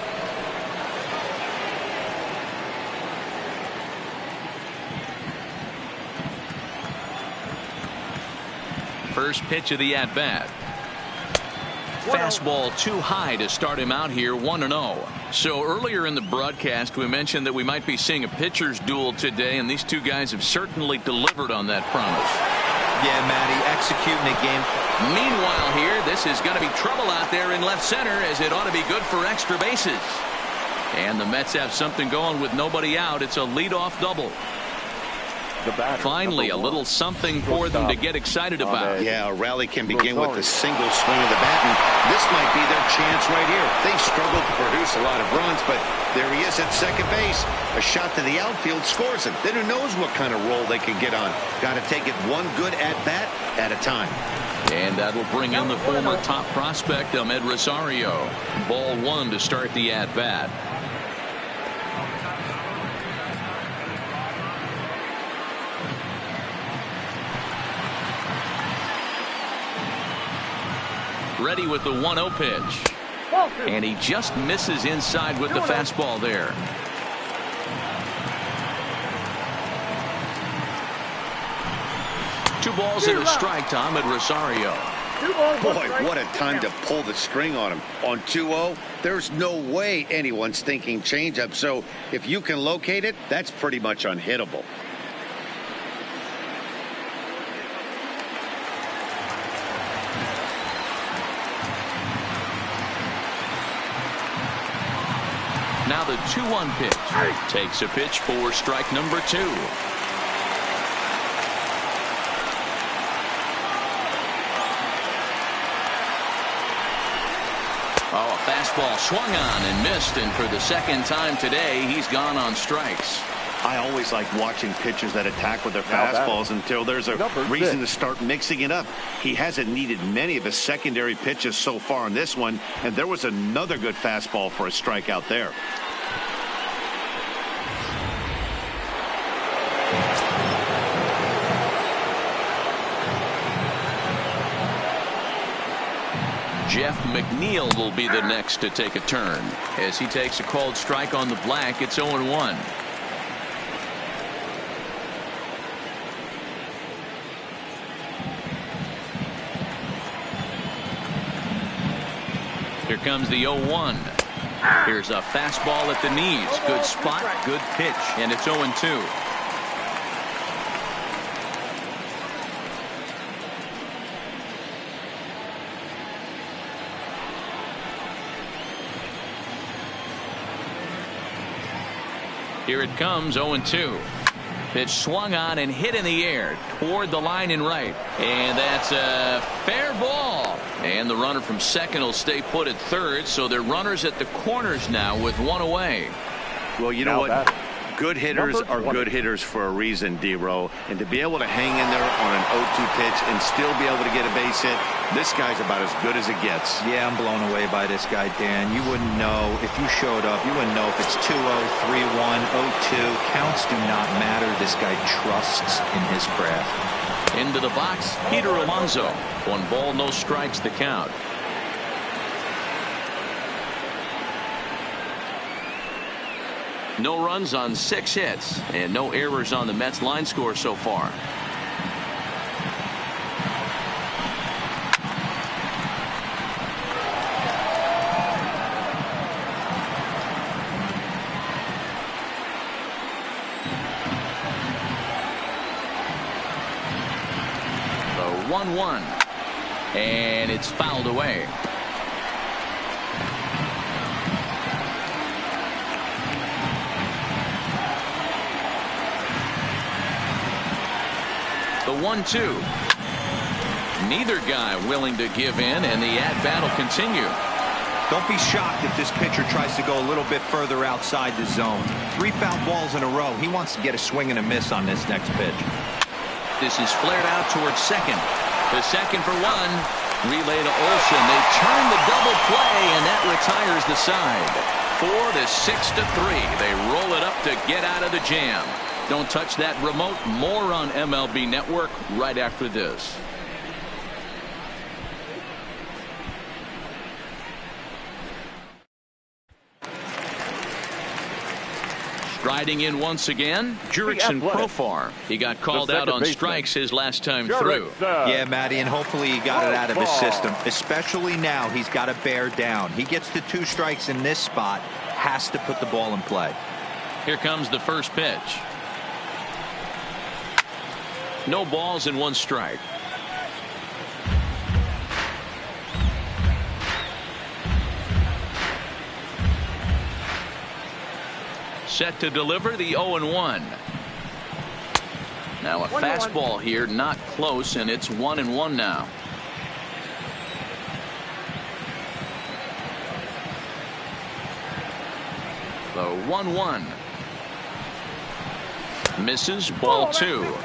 First pitch of the at-bat. Fastball too high to start him out here, 1-0. So earlier in the broadcast, we mentioned that we might be seeing a pitcher's duel today, and these two guys have certainly delivered on that promise. Yeah, Matty, executing a game. Meanwhile here, this is going to be trouble out there in left center, as it ought to be good for extra bases. And the Mets have something going with nobody out. It's a leadoff double. Finally, a little something for them to get excited about. Yeah, a rally can begin with a single swing of the bat, and this might be their chance right here. They struggled to produce a lot of runs, but there he is at second base. A shot to the outfield scores him. Then who knows what kind of roll they can get on. Got to take it one good at-bat at a time. And that'll bring in the former top prospect, Ahmed Rosario. Ball one to start the at-bat. Ready with the 1-0 pitch. And he just misses inside with the fastball there. Two balls and a strike to Ahmed Rosario. Boy, what a time to pull the string on him. On 2-0, there's no way anyone's thinking changeup. So if you can locate it, that's pretty much unhittable. Now the 2-1 pitch. Takes a pitch for strike number 2. Oh, a fastball swung on and missed, and for the second time today, he's gone on strikes. I always like watching pitchers that attack with their fastballs until there's a reason to start mixing it up. He hasn't needed many of his secondary pitches so far in this one, and there was another good fastball for a strikeout there. Jeff McNeil will be the next to take a turn. As he takes a called strike on the black, it's 0-1. Here comes the 0-1. Here's a fastball at the knees. Good spot, good pitch, and it's 0-2. Here it comes, 0-2. Pitch swung on and hit in the air toward the line and right. And that's a fair ball. And the runner from second will stay put at third, so they're runners at the corners now with one away. Well, you know what? Good hitters are good hitters for a reason, D-Row. And to be able to hang in there on an 0-2 pitch and still be able to get a base hit, this guy's about as good as it gets. Yeah, I'm blown away by this guy, Dan. You wouldn't know if you showed up. You wouldn't know if it's 2-0, 3-1, 0-2. Counts do not matter. This guy trusts in his craft. Into the box, Peter Alonso. 1 ball, no strikes, the count. No runs on 6 hits and no errors on the Mets line score so far. The 1-1, and it's fouled away. The 1-2. Neither guy willing to give in, and the at-bat will continue. Don't be shocked if this pitcher tries to go a little bit further outside the zone. 3 foul balls in a row. He wants to get a swing and a miss on this next pitch. This is flared out towards second. The second for 1. Relay to Olsen. They turn the double play, and that retires the side. 4 to 6 to 3. They roll it up to get out of the jam. Don't touch that remote. More on MLB Network right after this. Riding in once again, Jurickson Profar. He got called out on strikes his last time through. Yeah, Matty, and hopefully he got it out of his system. Especially now, he's got to bear down. He gets the 2 strikes in this spot, has to put the ball in play. Here comes the first pitch. No balls and 1 strike. Set to deliver the 0-1. Now a fastball here, not close, and it's 1-1 now. The 1-1. Misses, ball 2.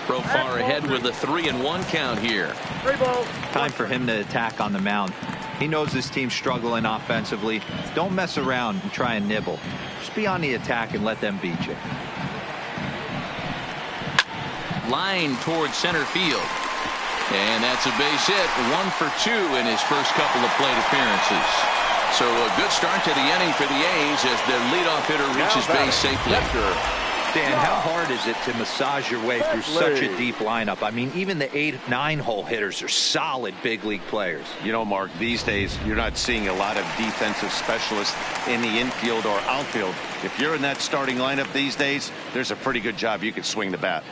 Profar ahead with a 3-1 count here. 3 balls. Time for him to attack on the mound. He knows his team's struggling offensively. Don't mess around and try and nibble. Just be on the attack and let them beat you. Line towards center field. And that's a base hit. 1 for 2 in his first couple of plate appearances. So a good start to the inning for the A's as their leadoff hitter reaches base safely. Dan, how hard is it to massage your way through such a deep lineup? I mean, even the 8-9 hole hitters are solid big league players. You know, Mark, these days you're not seeing a lot of defensive specialists in the infield or outfield. If you're in that starting lineup these days, there's a pretty good job you could swing the bat.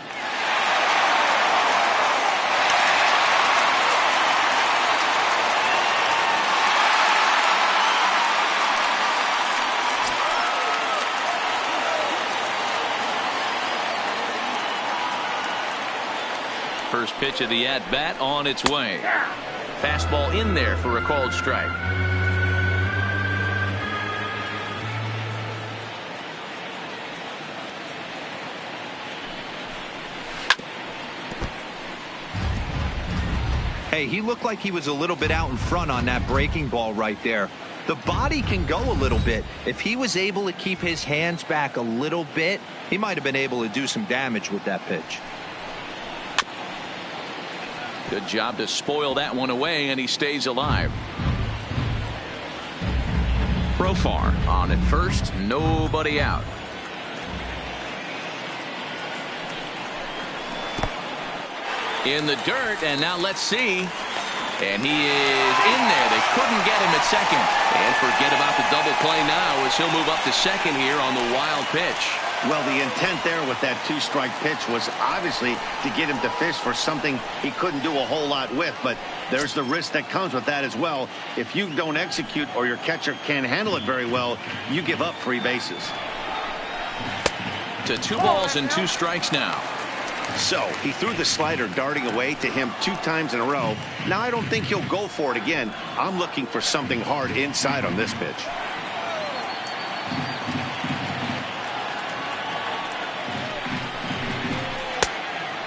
First pitch of the at-bat on its way. Fastball in there for a called strike. Hey, he looked like he was a little bit out in front on that breaking ball right there. The body can go a little bit. If he was able to keep his hands back a little bit, he might have been able to do some damage with that pitch. Good job to spoil that one away, and he stays alive. Profar on at first, nobody out. In the dirt, and now let's see. And he is in there. They couldn't get him at second. And forget about the double play now as he'll move up to second here on the wild pitch. Well, the intent there with that 2-strike pitch was obviously to get him to fish for something he couldn't do a whole lot with, but there's the risk that comes with that as well. If you don't execute or your catcher can't handle it very well, you give up 3 bases. To 2 balls and 2 strikes now. So he threw the slider darting away to him 2 times in a row. Now I don't think he'll go for it again. I'm looking for something hard inside on this pitch.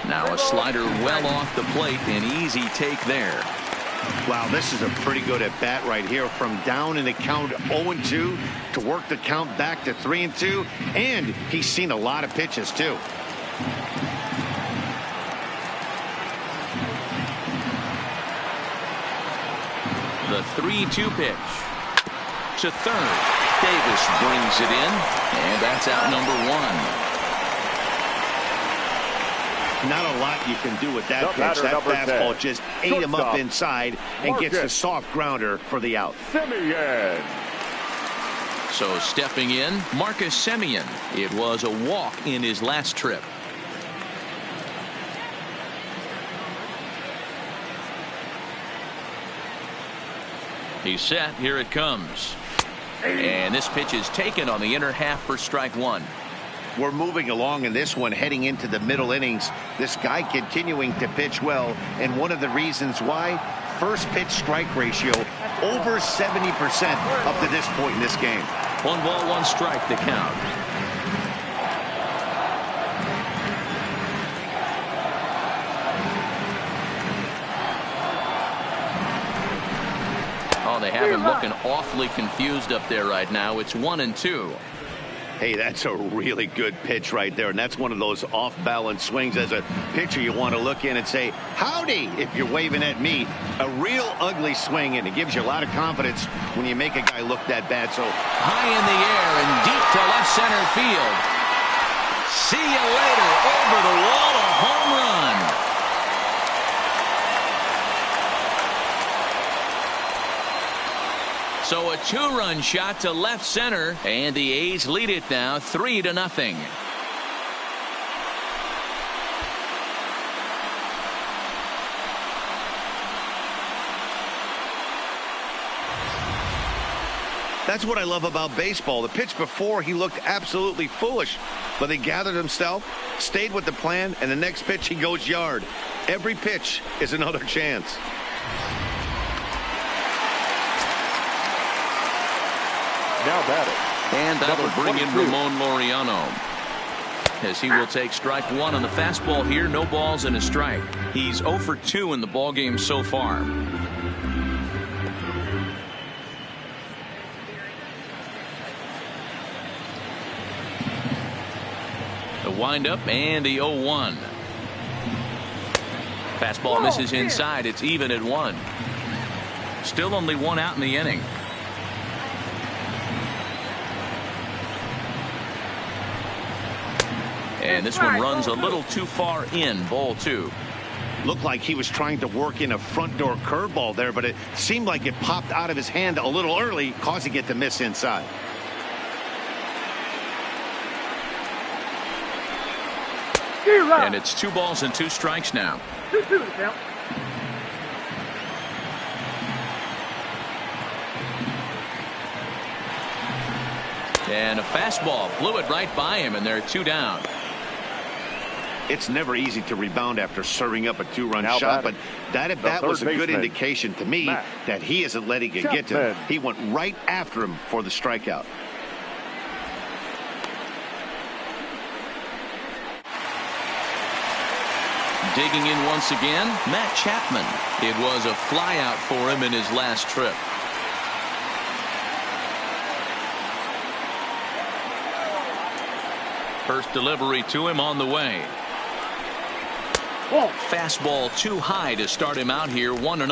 Now a slider well off the plate, an easy take there. Wow, this is a pretty good at bat right here, from down in the count 0-2 to work the count back to 3-2, and he's seen a lot of pitches too. The 3-2 pitch to third. Davis brings it in, and that's out number 1. Not a lot you can do with that pitch. That fastball just ate him up inside and gets the soft grounder for the out. So stepping in, Marcus Semien. It was a walk in his last trip. He's set. Here it comes. And this pitch is taken on the inner half for strike 1. We're moving along in this one, heading into the middle innings. This guy continuing to pitch well, and one of the reasons why, first pitch strike ratio over 70% up to this point in this game. 1 ball, 1 strike to count. Oh, they have him looking awfully confused up there right now. It's 1-2. Hey, that's a really good pitch right there, and that's one of those off-balance swings. As a pitcher, you want to look in and say, howdy, if you're waving at me. A real ugly swing, and it gives you a lot of confidence when you make a guy look that bad. So high in the air and deep to left center field. See you later. Over the wall, a home run. So a two-run shot to left center, and the A's lead it now 3-0. that's what I love about baseball. The pitch before, he looked absolutely foolish, but he gathered himself, stayed with the plan, and the next pitch he goes yard. Every pitch is another chance. Now batting. And that will bring in 22. Ramon Laureano, as he will take strike one on the fastball here. No balls and a strike. He's 0 for 2 in the ballgame so far. The windup and the 0-1. Fastball misses inside. It's even at 1. Still only 1 out in the inning. And this one runs a little too far in. Ball 2. Looked like he was trying to work in a front door curveball there, but it seemed like it popped out of his hand a little early, causing it to miss inside. And it's 2 balls and 2 strikes now. 2-2 to count. And a fastball blew it right by him, and they're 2 down. It's never easy to rebound after serving up a 2-run Now shot, batting, but that was a good baseman, indication to me Matt that he isn't letting it get to him. Chapman. He went right after him for the strikeout. Digging in once again, Matt Chapman. It was a flyout for him in his last trip. First delivery to him on the way. Fastball too high to start him out here. 1-0.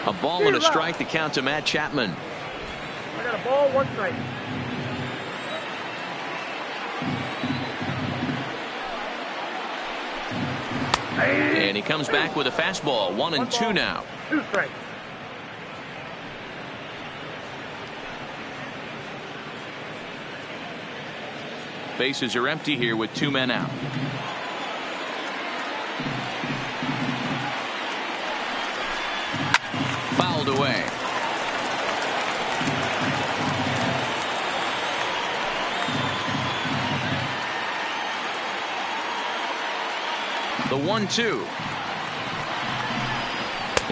A ball and a strike to count to Matt Chapman. I got a ball, 1 strike. And he comes back with a fastball. 1-2 now. 2 strikes. Bases are empty here with 2 men out. Fouled away. The 1-2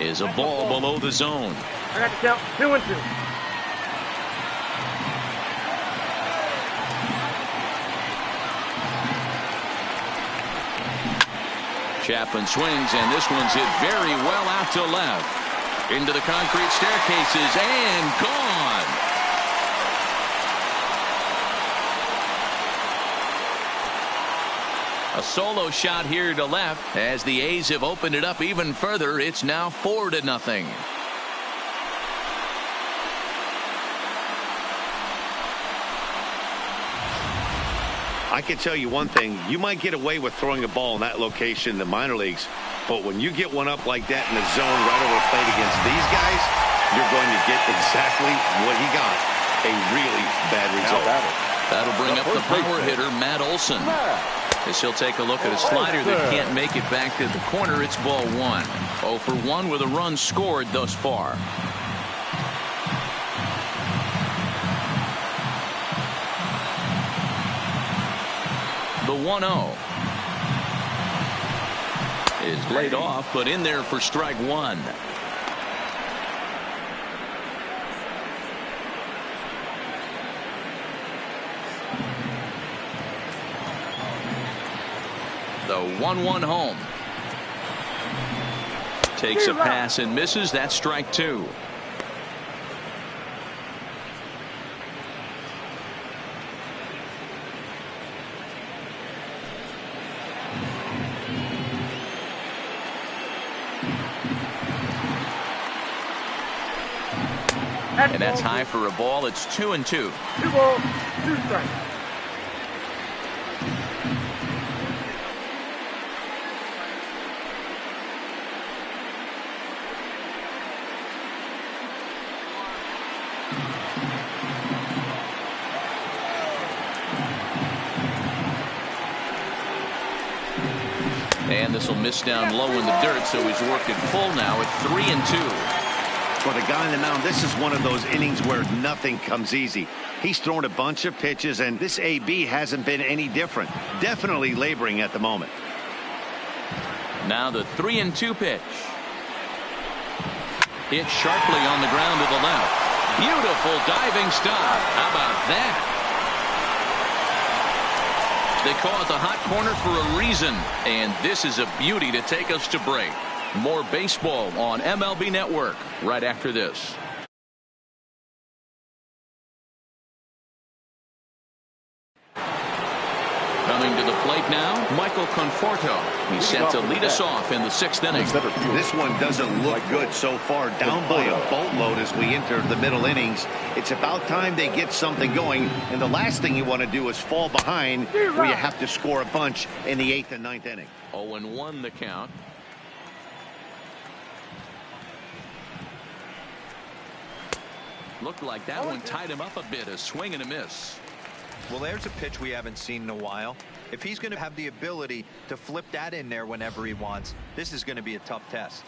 is a ball below the zone. I got to count 2-2. Chapman swings, and this one's hit very well out to left. Into the concrete staircases and gone. A solo shot here to left as the A's have opened it up even further. It's now 4-0. I can tell you one thing. You might get away with throwing a ball in that location in the minor leagues, but when you get one up like that in the zone right over the plate against these guys, you're going to get exactly what he got. A really bad result. That'll bring up the power hitter, Matt Olson. As he'll take a look at a slider that can't make it back to the corner. It's ball 1. 0 for 1 with a run scored thus far. The 1-0 is laid off, but in there for strike 1. The 1-1 home. Takes a pass and misses. That's strike two. And that's high for a ball. It's 2-2. 2 balls, 2 strikes. And this will miss down low in the dirt, so he's worked it full now at 3-2. For the guy on the mound, this is one of those innings where nothing comes easy. He's thrown a bunch of pitches, and this AB hasn't been any different. Definitely laboring at the moment. Now the 3-2 pitch. Hit sharply on the ground to the left. Beautiful diving stop. How about that? They call it the hot corner for a reason, and this is a beauty to take us to break. More baseball on MLB Network right after this. Coming to the plate now, Michael Conforto. He's set to lead us off in the 6th inning. This one doesn't look good so far. Down by a boatload as we enter the middle innings. It's about time they get something going. And the last thing you want to do is fall behind where you have to score a bunch in the 8th and 9th inning. 0-1 the count. Looked like that one tied him up a bit. A swing and a miss. Well, there's a pitch we haven't seen in a while. If he's going to have the ability to flip that in there whenever he wants, this is going to be a tough test.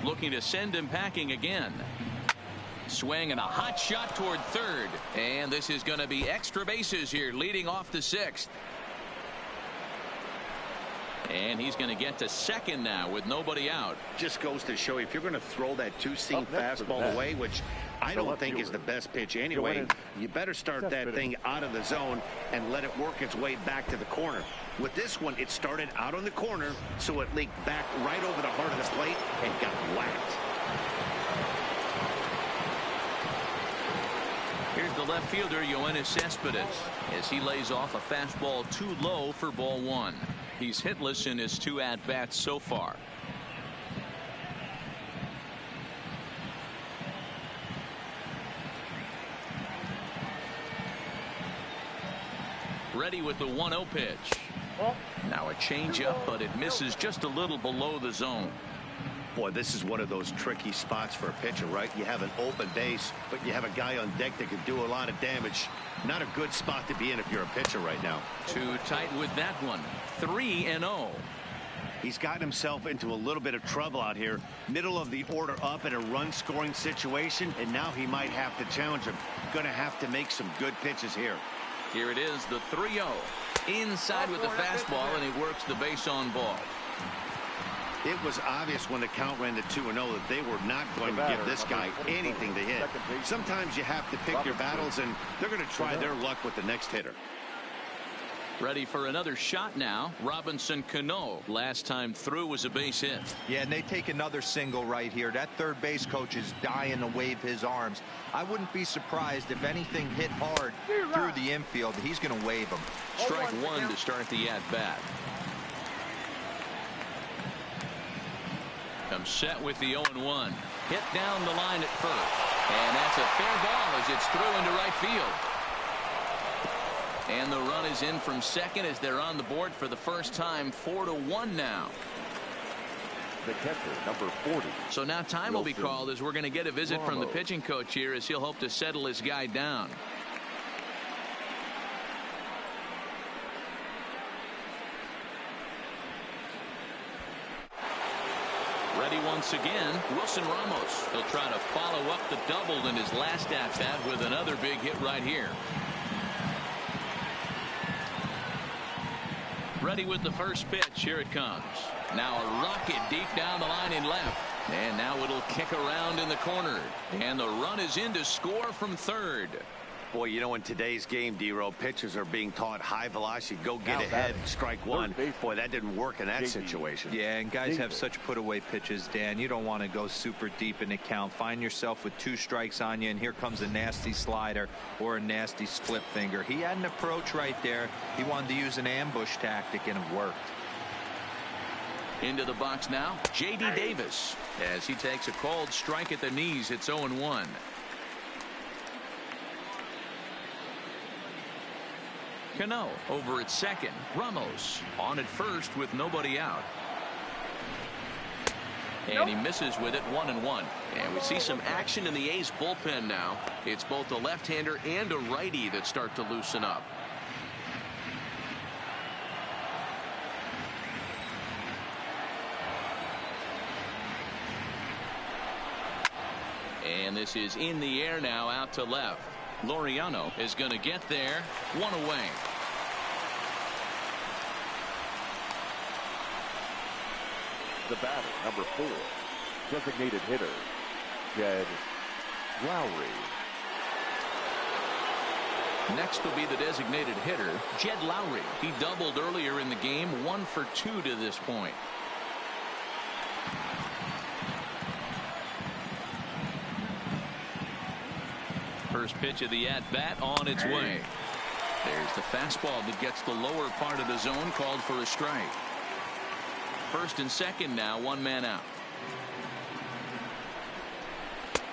Looking to send him packing again. Swing and a hot shot toward third. And this is going to be extra bases here, leading off the 6th. And he's going to get to second now with nobody out. Just goes to show you, if you're going to throw that two-seam fastball away, which I don't think is the best pitch anyway, you better start that thing out of the zone and let it work its way back to the corner. With this one, it started out on the corner, so it leaked back right over the heart of the plate and got whacked. Here's the left fielder, Yoenis Cespedes, as he lays off a fastball too low for ball 1. He's hitless in his 2 at-bats so far. Ready with the 1-0 pitch. Now a changeup, but it misses just a little below the zone. Boy, this is one of those tricky spots for a pitcher, right? You have an open base, but you have a guy on deck that could do a lot of damage. Not a good spot to be in if you're a pitcher right now. Too tight with that one. 3-0. He's gotten himself into a little bit of trouble out here. Middle of the order up in a run-scoring situation, and now he might have to challenge him. Going to have to make some good pitches here. Here it is, the 3-0. Inside with the fastball, and he works the base on ball. It was obvious when the count ran to 2-0 that they were not going to give this guy anything to hit. Sometimes you have to pick your battles, and they're going to try their luck with the next hitter. Ready for another shot now. Robinson Cano, last time through, was a base hit. Yeah, and they take another single right here. That third base coach is dying to wave his arms. I wouldn't be surprised if anything hit hard through the infield. He's going to wave them. Strike 1 to start the at-bat. Comes set with the 0-1. Hit down the line at first. And that's a fair ball as it's through into right field. And the run is in from second as they're on the board for the first time. 4-1 now. The catcher, number 40. So now time will be called as we're going to get a visit from the pitching coach here as he'll hope to settle his guy down. Ready once again, Wilson Ramos. He'll try to follow up the double in his last at-bat with another big hit right here. Ready with the first pitch. Here it comes. Now a rocket deep down the line in left. And now it'll kick around in the corner. And the run is in to score from third. Boy, you know, in today's game, D-Row, pitchers are being taught high velocity, go get ahead, strike one. Boy, that didn't work in that situation. Yeah, and guys have such put-away pitches, Dan. You don't want to go super deep in the count. Find yourself with 2 strikes on you, and here comes a nasty slider or a nasty split finger. He had an approach right there. He wanted to use an ambush tactic, and it worked. Into the box now, J.D. Davis, as he takes a called strike at the knees. It's 0-1. Cano over at second. Ramos on at first with nobody out. And he misses with it, 1-1. And we see some action in the A's bullpen now. It's both a left-hander and a righty that start to loosen up. And this is in the air now, out to left. Laureano is going to get there. 1 away. The batter, number 4, designated hitter, Jed Lowry. Next will be the designated hitter, Jed Lowry. He doubled earlier in the game, 1 for 2 to this point. First pitch of the at-bat on its way. There's the fastball that gets the lower part of the zone, called for a strike. First and second now, 1 man out.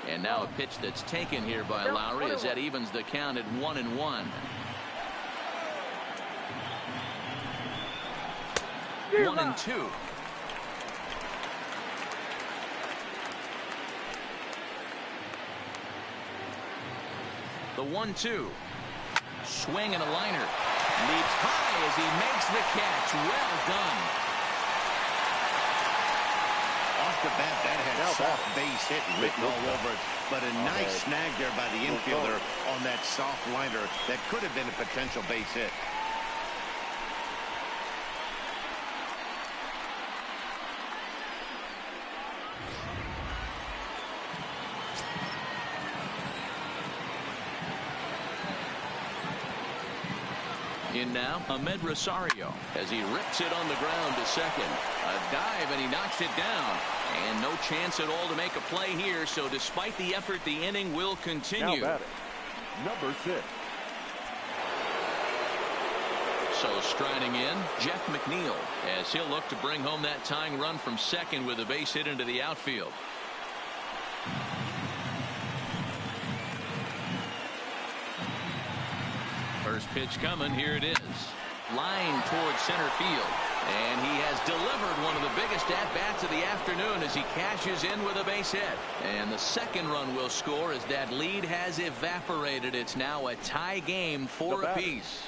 And now a pitch that's taken here by Lowry as that evens the count at 1-1. 1-2. The 1-2. Swing and a liner. Leaps high as he makes the catch. Well done. Off the bat, that had soft base hit written all over it. But a nice snag there by the infielder on that soft liner that could have been a potential base hit. In now, Ahmed Rosario, as he rips it on the ground to second. A dive, and he knocks it down. And no chance at all to make a play here, so despite the effort, the inning will continue. Now batting, number 6. So striding in, Jeff McNeil, as he'll look to bring home that tying run from second with a base hit into the outfield. First pitch coming. Here it is. Line towards center field. And he has delivered one of the biggest at-bats of the afternoon as he cashes in with a base hit. And the second run will score as that lead has evaporated. It's now a tie game, 4 apiece.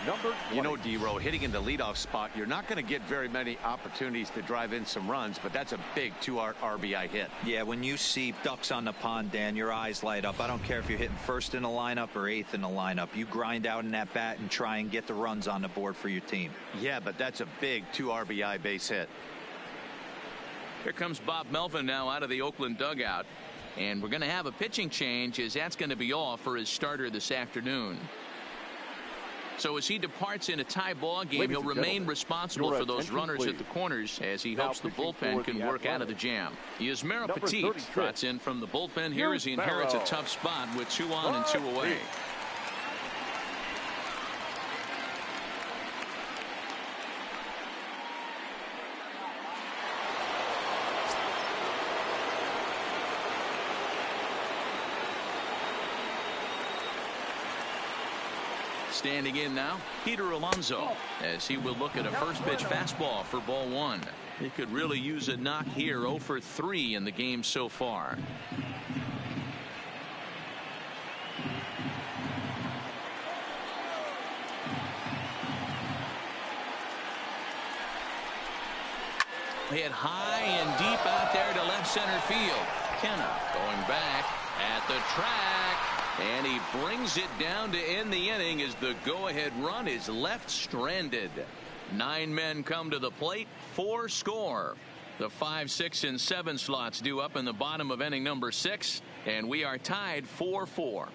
Number 20. You know, D-Row, hitting in the leadoff spot, you're not going to get very many opportunities to drive in some runs, but that's a big 2 RBI hit. Yeah, when you see ducks on the pond, Dan, your eyes light up. I don't care if you're hitting first in the lineup or 8th in the lineup. You grind out in that bat and try and get the runs on the board for your team. Yeah, but that's a big 2 RBI base hit. Here comes Bob Melvin now out of the Oakland dugout. And we're going to have a pitching change, as that's going to be all for his starter this afternoon. So as he departs in a tie ball game, he'll remain responsible for those runners at the corners as he hopes the bullpen can work out of the jam. Yasmero Petit trots in from the bullpen here as he inherits a tough spot with 2 on and 2 away. Standing in now, Peter Alonso, as he will look at a first pitch fastball for ball 1. He could really use a knock here. 0 for 3 in the game so far. Hit high and deep out there to left center field. Kenna going back at the track. And he brings it down to end the inning as the go-ahead run is left stranded. 9 men come to the plate, 4 score. The 5, 6, and 7 slots due up in the bottom of inning number 6, and we are tied 4-4.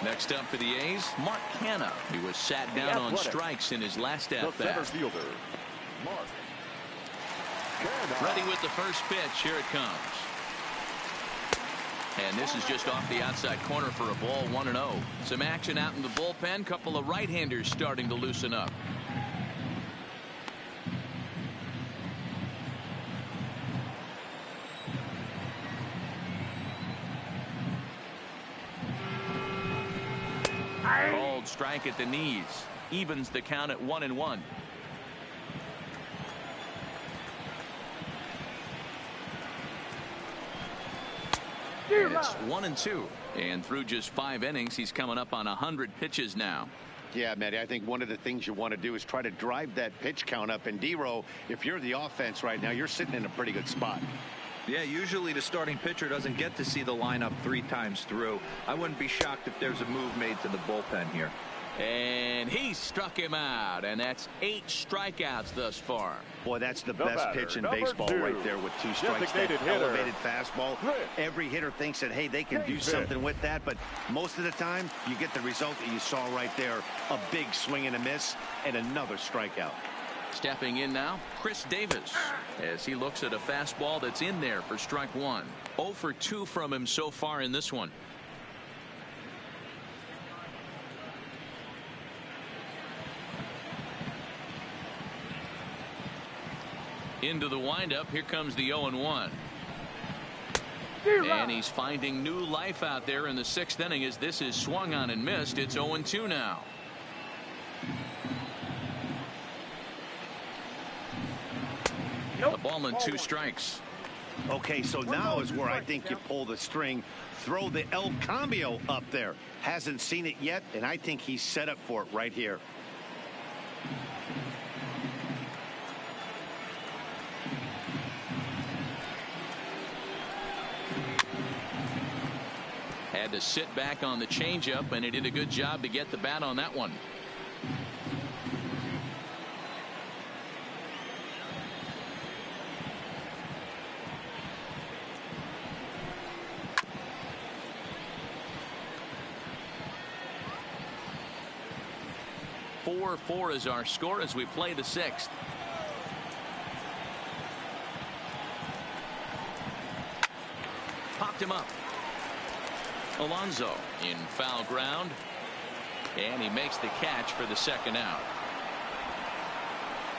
Next up for the A's, Mark Canha. He was sat down on strikes in his last The at center bat. fielder, Mark Canha. Ready with the first pitch. Here it comes. And this is just off the outside corner for a ball, 1-0. Some action out in the bullpen. Couple of right-handers starting to loosen up. Called strike at the knees. Evens the count at 1-1. It's 1-2. And through just 5 innings, he's coming up on 100 pitches now. Yeah, Matty, I think one of the things you want to do is try to drive that pitch count up. And D-Row, if you're the offense right now, you're sitting in a pretty good spot. Yeah, usually the starting pitcher doesn't get to see the lineup 3 times through. I wouldn't be shocked if there's a move made to the bullpen here. And he struck him out, and that's 8 strikeouts thus far. Boy, that's the best batter, pitch in number baseball 2. right there with 2 strikes. That Designated hitter. elevated fastball. Every hitter thinks that, hey, they can do something with that, but most of the time you get the result that you saw right there. A big swing and a miss and another strikeout. Stepping in now, Chris Davis, as he looks at a fastball that's in there for strike 1. 0 for 2 from him so far in this one. Into the windup. Here comes the 0-1. And he's finding new life out there in the 6th inning as this is swung on and missed. It's 0-2 now. A ball and 2 strikes. Okay, so now is where I think you pull the string. Throw the El Cambio up there. Hasn't seen it yet, and I think he's set up for it right here. Had to sit back on the changeup, and he did a good job to get the bat on that one. Four is our score as we play the 6th. Popped him up. Alonso in foul ground, and he makes the catch for the 2nd out.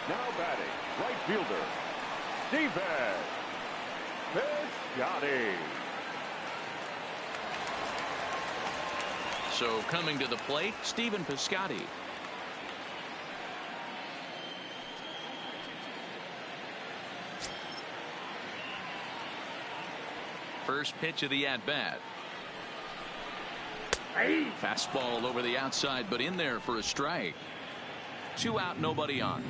Now batting, right fielder, Steven Piscotty. So coming to the plate, Stephen Piscotty. First pitch of the at-bat. Fastball over the outside, but in there for a strike. 2 out, nobody on.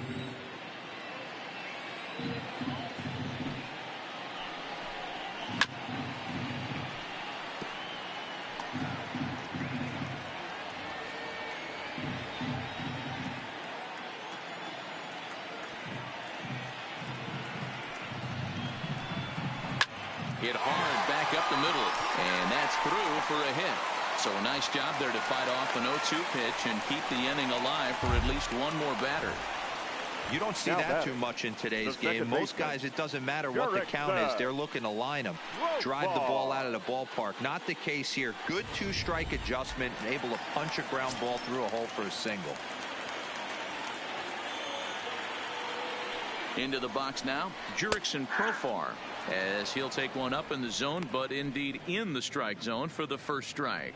Hit hard back up the middle, and that's through for a hit. So a nice job there to fight off an 0-2 pitch and keep the inning alive for at least one more batter. You don't see that too much in today's game. Most guys, it doesn't matter what the count is. They're looking to line them. Drive the ball out of the ballpark. Not the case here. Good 2-strike adjustment and able to punch a ground ball through a hole for a single. Into the box now, Jurickson Profar, as he'll take one up in the zone, but indeed in the strike zone for the first strike.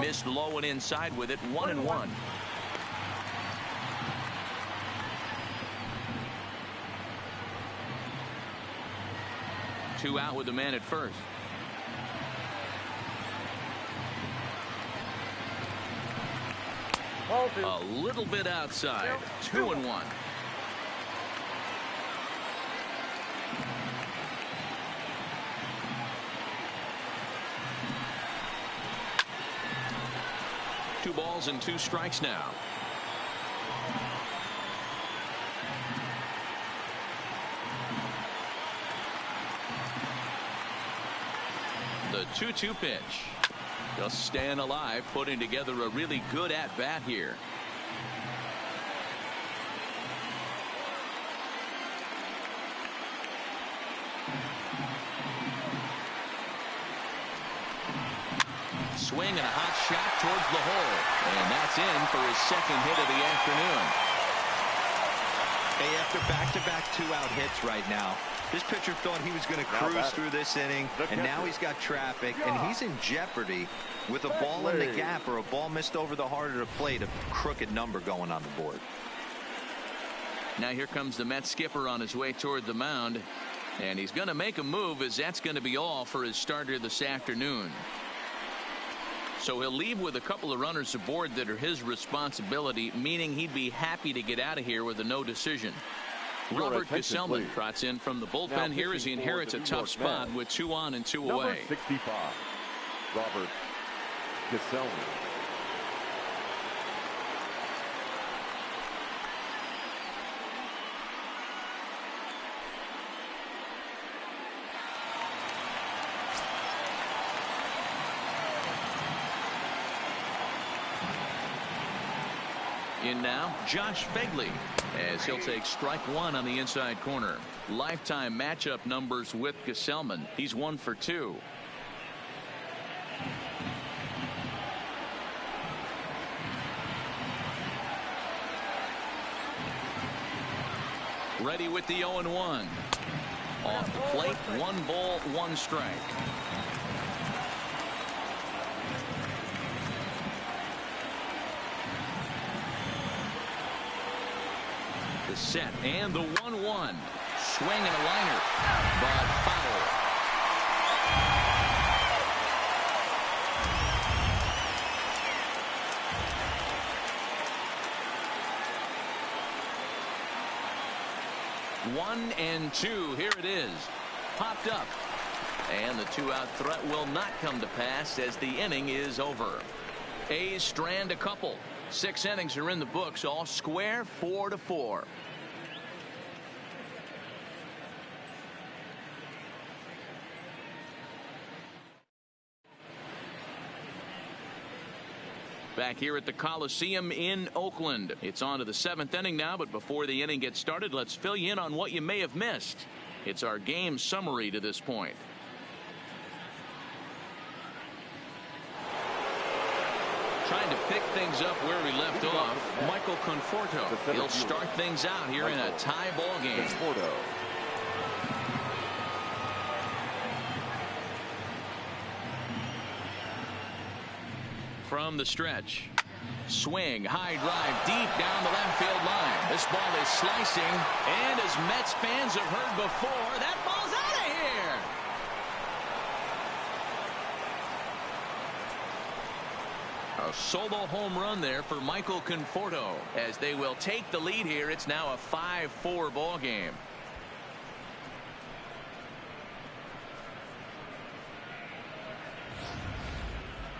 Missed low and inside with it, 1-1. Two out with the man at first. A little bit outside. 2-1. Two balls and 2 strikes now. The 2-2 pitch. Just staying alive, putting together a really good at-bat here. Swing and a hot shot towards the hole. And that's in for his second hit of the afternoon. Hey, after back-to-back two-out hits right now, this pitcher thought he was going to cruise through this inning, and now he's got traffic, and he's in jeopardy with a ball in the gap or a ball missed over the heart of the plate, a crooked number going on the board. Now here comes the Mets skipper on his way toward the mound, and he's going to make a move, as that's going to be all for his starter this afternoon. So he'll leave with a couple of runners aboard that are his responsibility, meaning he'd be happy to get out of here with a no decision. Robert Gesellman trots in from the bullpen here as he inherits a tough spot with 2 on and 2 away. Number 65, Robert Gesellman. In now, Josh Begley, as he'll take strike 1 on the inside corner. Lifetime matchup numbers with Gesellman. He's 1 for 2. Ready with the 0-1. Off the plate, 1 ball, 1 strike. The set and the 1-1. Swing and a liner, but foul. One and 2. Here it is. Popped up. And the 2-out threat will not come to pass as the inning is over. A's strand a couple. 6 innings are in the books, all square, 4-4. Back here at the Coliseum in Oakland. It's on to the 7th inning now, but before the inning gets started, let's fill you in on what you may have missed. It's our game summary to this point. Trying to pick things up where we left off, Michael Conforto. He'll start things out here in a tie ball game. From the stretch. Swing, high drive, deep down the left field line. This ball is slicing, and as Mets fans have heard before, that ball's out of here. A solo home run there for Michael Conforto. As they will take the lead here, it's now a 5-4 ball game.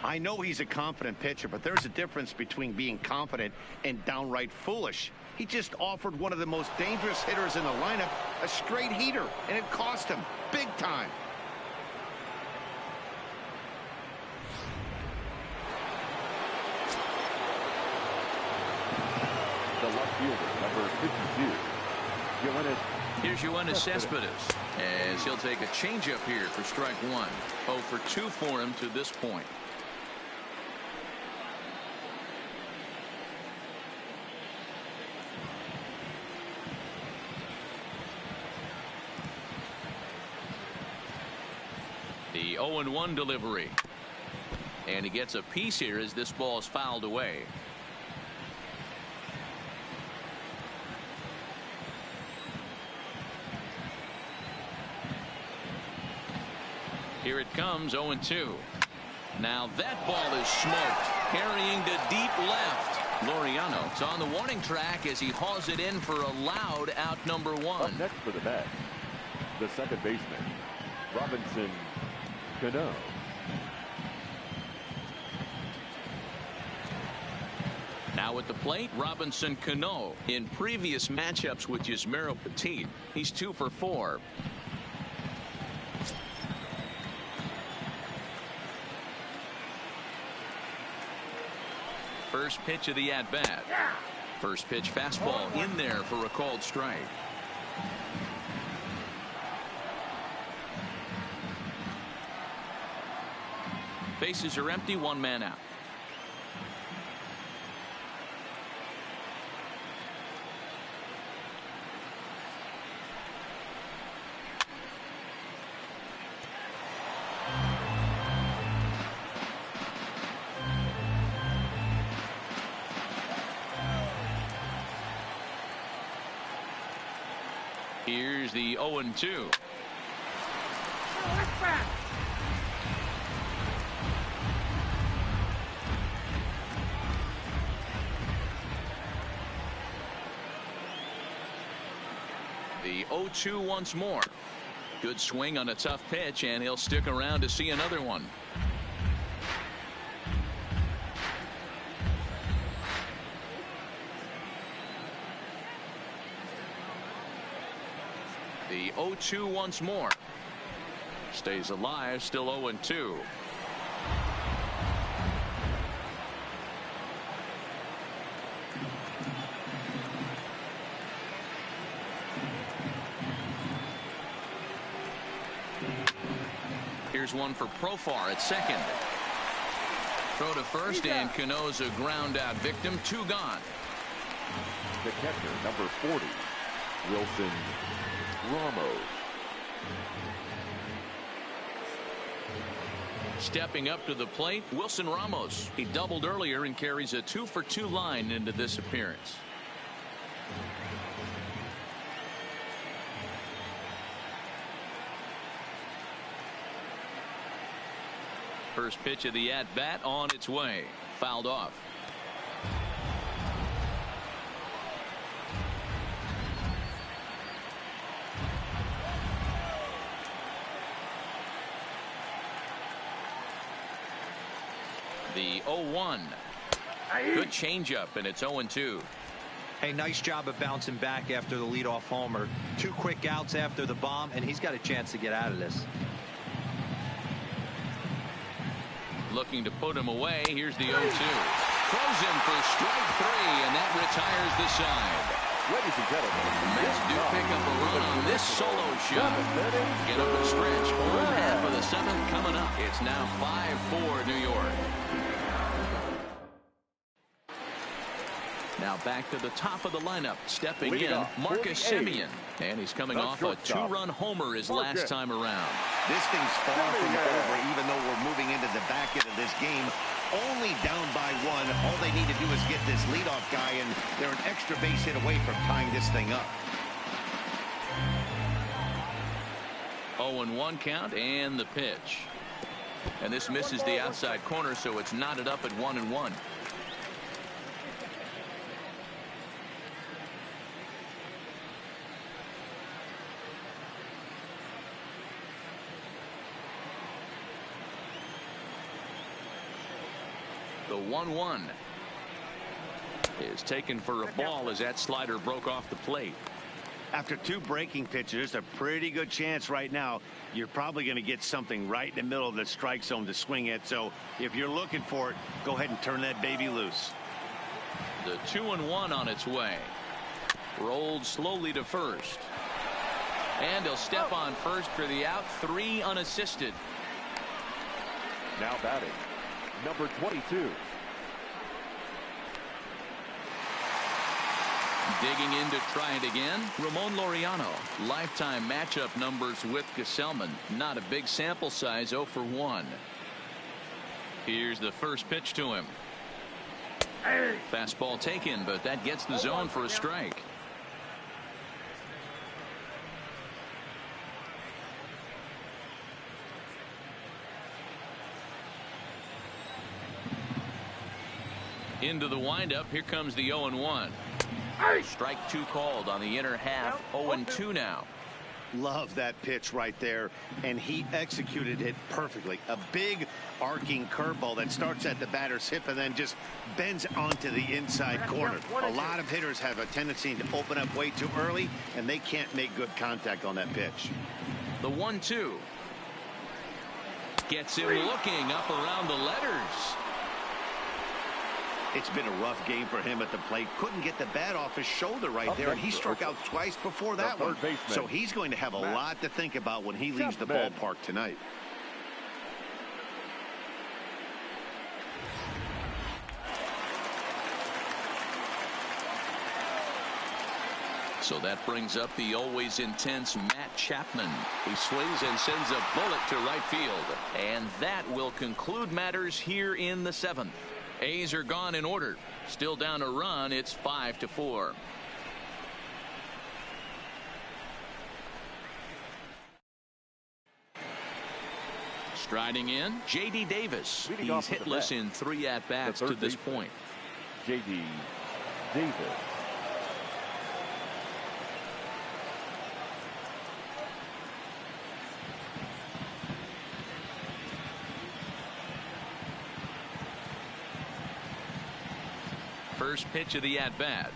I know he's a confident pitcher, but there's a difference between being confident and downright foolish. He just offered one of the most dangerous hitters in the lineup a straight heater, and it cost him big time. The left fielder, number 52, Here's Yoenis Cespedes, as he'll take a changeup here for strike 1. 0 for 2 for him to this point. The 0-1 delivery. And he gets a piece here as this ball is fouled away. Here it comes, 0-2. Now that ball is smoked, carrying to deep left. Laureano's on the warning track as he hauls it in for a loud out number 1. Up next for the Mets, the second baseman, Robinson Cano. Now at the plate, Robinson Cano. In previous matchups with Yusmeiro Petit, he's 2 for 4. first pitch of the at-bat. First pitch fastball in there for a called strike. Bases are empty, one man out. Here's the 0-2. The 0-2 once more. Good swing on a tough pitch, and he'll stick around to see another one. The 0-2 once more. Stays alive, still 0-2. Here's one for Profar at second. Throw to first, and Cano's a ground out victim. 2 gone. The catcher, number 40, Wilson Ramos. Stepping up to the plate, Wilson Ramos. He doubled earlier and carries a 2-for-2 line into this appearance. First pitch of the at-bat on its way. Fouled off. The 0-1. Good changeup, and it's 0-2. Hey, nice job of bouncing back after the leadoff homer. 2 quick outs after the bomb, and he's got a chance to get out of this. Looking to put him away. Here's the 0-2. Throws him for strike 3, and that retires the side. Ladies and gentlemen, Mets do pick up a run on this solo shot. Get up and stretch. 1/2 of the 7th coming up. It's now 5-4 New York. Now back to the top of the lineup. Stepping in, Marcus Semien. And he's coming off a 2-run homer his last time around. This thing's far from over, even though we're moving into the back end of this game. Only down by 1. All they need to do is get this leadoff guy, and they're an extra base hit away from tying this thing up. 0-1 count, and the pitch. And this misses the outside corner, so it's knotted up at 1-1. The 1-1 is taken for a ball as that slider broke off the plate. After 2 breaking pitches, a pretty good chance right now. You're probably going to get something right in the middle of the strike zone to swing at. So if you're looking for it, go ahead and turn that baby loose. The 2-1 on its way. Rolled slowly to first. And he'll step on first for the out. 3 unassisted. now batting, number 22. Digging in to try it again, Ramon Laureano. Lifetime matchup numbers with Gesellman. Not a big sample size, 0 for 1. Here's the first pitch to him. Fastball taken, but that gets the zone for a strike. Into the windup, here comes the 0-1. Strike 2 called on the inner half. 0-2 now. Love that pitch right there, and he executed it perfectly. A big arcing curveball that starts at the batter's hip and then just bends onto the inside corner. A lot of hitters have a tendency to open up way too early, and they can't make good contact on that pitch. The 1-2 gets him looking up around the letters. It's been a rough game for him at the plate. Couldn't get the bat off his shoulder right there, and he struck out twice before that one. So he's going to have a lot to think about when he leaves the ballpark tonight. So that brings up the always intense Matt Chapman. He swings and sends a bullet to right field. And that will conclude matters here in the 7th. A's are gone in order. Still down a run. It's 5-4. Striding in, J.D. Davis. He's hitless in 3 at-bats to this point. J.D. Davis. First pitch of the at-bat.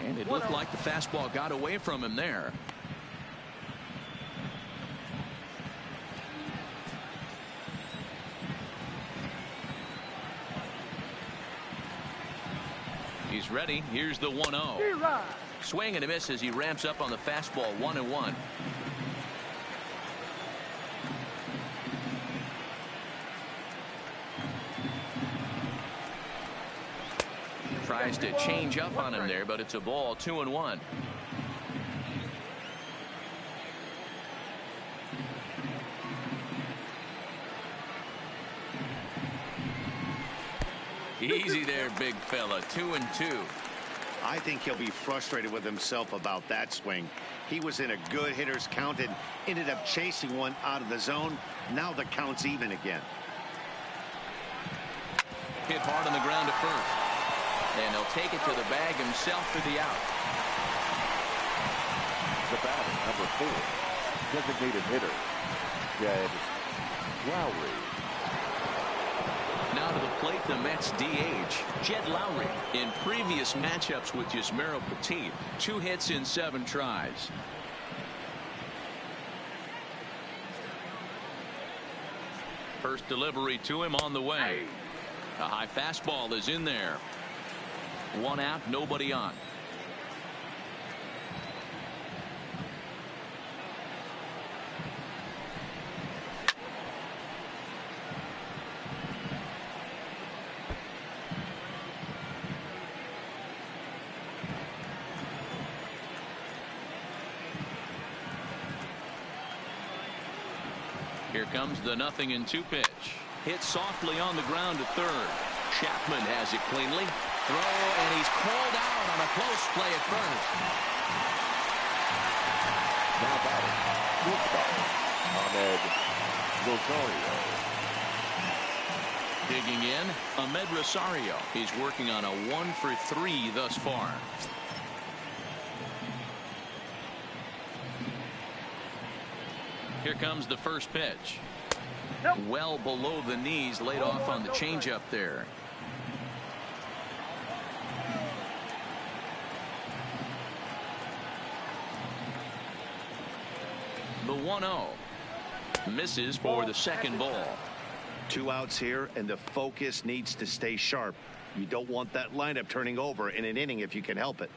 And it looked like the fastball got away from him there. He's ready. Here's the 1-0. Swing and a miss as he ramps up on the fastball. 1-1. Tries to change up on him there, but it's a ball. 2-1. Easy there, big fella. 2-2. I think he'll be frustrated with himself about that swing. He was in a good hitter's count and ended up chasing one out of the zone. Now the count's even again. Hit hard on the ground at first. And he'll take it to the bag himself for the out. The batter, number 4, designated hitter, Jed Lowry. Now to the plate, the Mets DH, Jed Lowry. In previous matchups with Yusmeiro Petit, 2 hits in 7 tries. First delivery to him on the way. A high fastball is in there. 1 out, nobody on. Here comes the 0-2 pitch. Hit softly on the ground to third. Chapman has it cleanly. Throw, and he's called out on a close play at first. Now batting, shortstop, Ahmed Rosario. Digging in, Ahmed Rosario. He's working on a 1-for-3 thus far. Here comes the first pitch. Well below the knees, laid off on the changeup there. The 1-0 misses for the second ball. 2 outs here, and the focus needs to stay sharp. You don't want that lineup turning over in an inning if you can help it.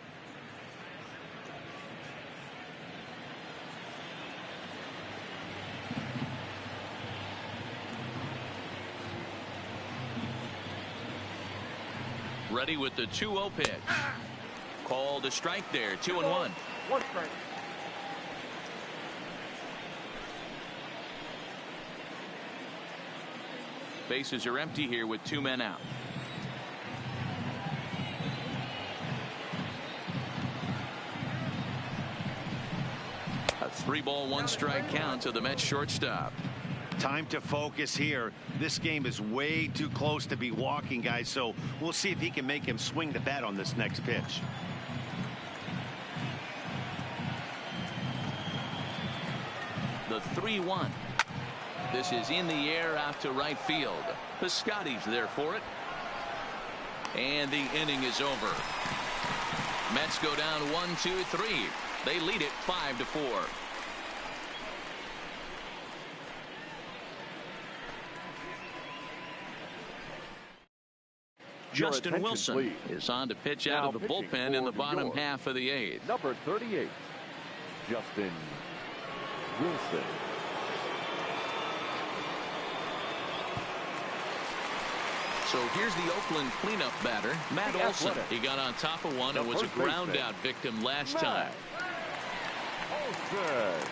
Ready with the 2-0 pitch. Called a strike there. 2-1. 1 strike. Bases are empty here with 2 men out. A 3-ball 1-strike count to the Mets shortstop. Time to focus here. This game is way too close to be walking, guys, so we'll see if he can make him swing the bat on this next pitch. The 3-1. This is in the air out to right field. Piscotty's there for it. And the inning is over. Mets go down 1-2-3. They lead it 5-4. Justin attention, Wilson please. is on to pitch Now out of the pitching bullpen in the for bottom New York, half of the 8th. Number 38, Justin Wilson. So here's the Oakland cleanup batter, Matt The Olson. athletic. He got on top of one The and was a first baseman, ground out victim last Matt time. Olson.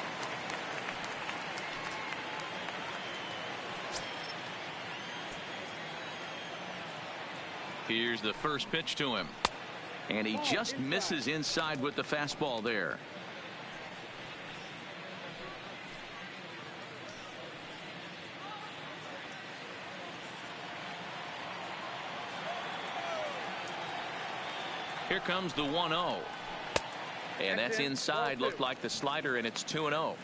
Here's the first pitch to him. And he just misses inside with the fastball there. Here comes the 1-0. And that's inside. Looked like the slider, and it's 2-0.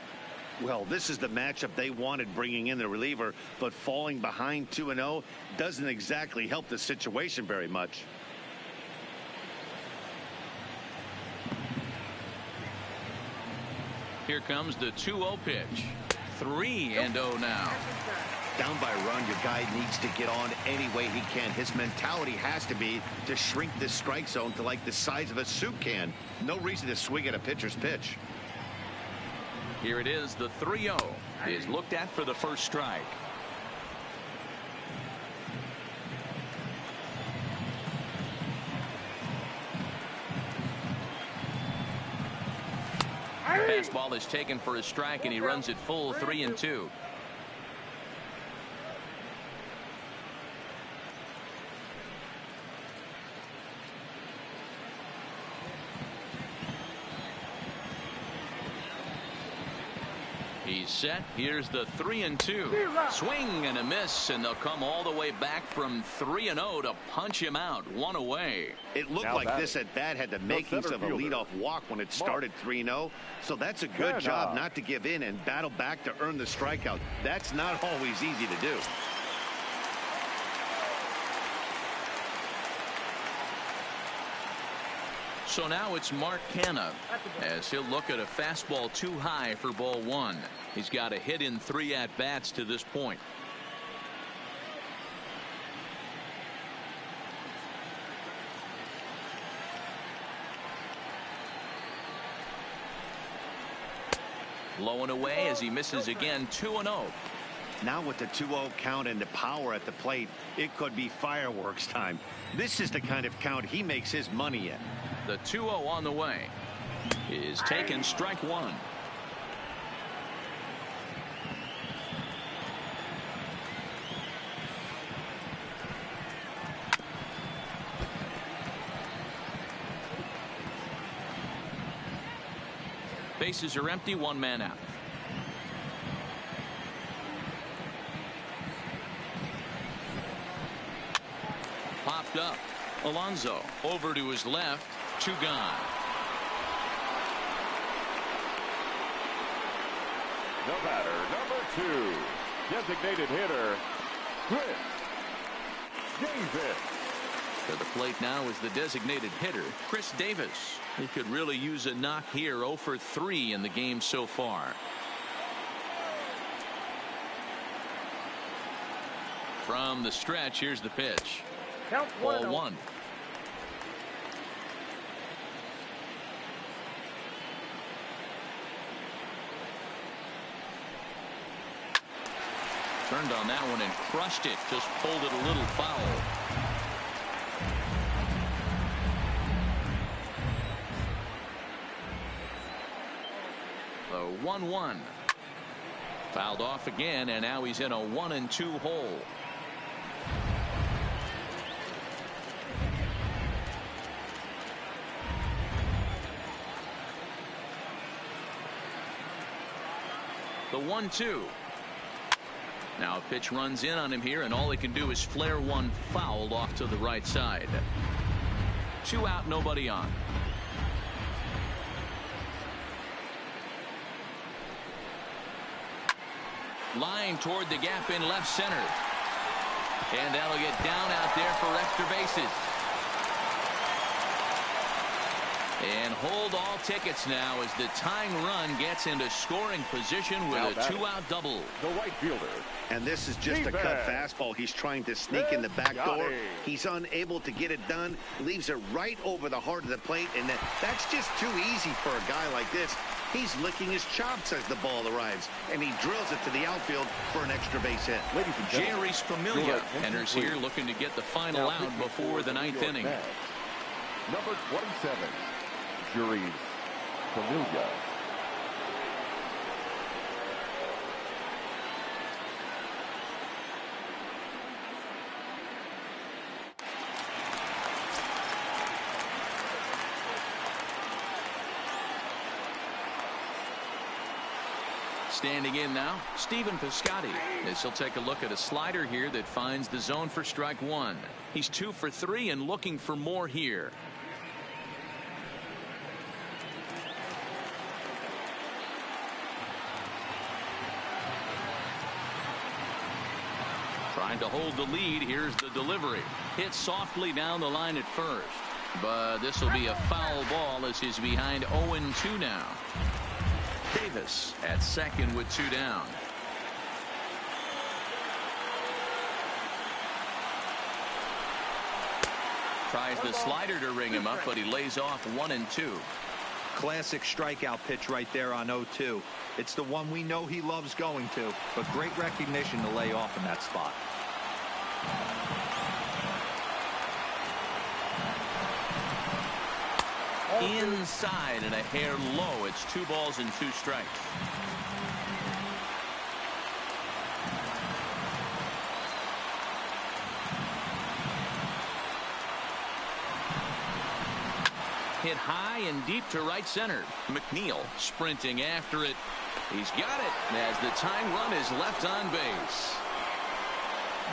Well, this is the matchup they wanted, bringing in the reliever, but falling behind 2-0 doesn't exactly help the situation very much. Here comes the 2-0 pitch. 3-0 now. Down by a run, your guy needs to get on any way he can. His mentality has to be to shrink this strike zone to like the size of a soup can. No reason to swing at a pitcher's pitch. Here it is. The 3-0 is looked at for the first strike. Fastball is taken for a strike, and he runs it full 3-2. He's set. Here's the 3-2. Swing and a miss, and they'll come all the way back from 3-0 to punch him out. One away. It looked Now like batting, this at bat had the makings of a fielder, leadoff walk when it started 3-0. So that's a good job not to give in and battle back to earn the strikeout. That's not always easy to do. So now it's Mark Canha as he'll look at a fastball too high for ball 1. He's got a hit in 3 at-bats to this point. Low and away as he misses again. 2-0. Now with the 2-0 count and the power at the plate, it could be fireworks time. This is the kind of count he makes his money in. The 2-0 on the way is taken. Strike 1. Bases are empty. 1 man out. Popped up. Alonso over to his left. 2 gone. The batter, number 2, designated hitter, Chris Davis. To the plate now is the designated hitter, Chris Davis. He could really use a knock here. 0 for 3 in the game so far. From the stretch, here's the pitch. Count Ball 1. Turned on that one and crushed it. Just pulled it a little foul. The 1-1. Fouled off again, and now he's in a 1-2 hole. The 1-2. Now a pitch runs in on him here, and all he can do is flare one fouled off to the right side. 2 out, nobody on. Line toward the gap in left center. And that'll get down out there for extra bases. And hold all tickets now as the tying run gets into scoring position with a two-out double. The right fielder. And this is just a cut fastball. He's trying to sneak in the back door. He's unable to get it done. Leaves it right over the heart of the plate. And that's just too easy for a guy like this. He's licking his chops as the ball arrives. And he drills it to the outfield for an extra base hit. Ladies and gentlemen, Jerry's Familia enters here looking to get the final out before the ninth inning. Number 27. Jerry's Familia. Standing in now, Stephen Piscotty, as he'll take a look at a slider here that finds the zone for strike one. He's 2 for 3 and looking for more here. Trying to hold the lead. Here's the delivery. Hit softly down the line at first. But this will be a foul ball as he's behind 0-2 now. Davis at second with 2 down. Tries the slider to ring him up, but he lays off 1-2. Classic strikeout pitch right there on 0-2. It's the one we know he loves going to, but great recognition to lay off in that spot. Inside and a hair low. It's 2 balls and 2 strikes. Hit high and deep to right center. McNeil sprinting after it. He's got it as the tying run is left on base.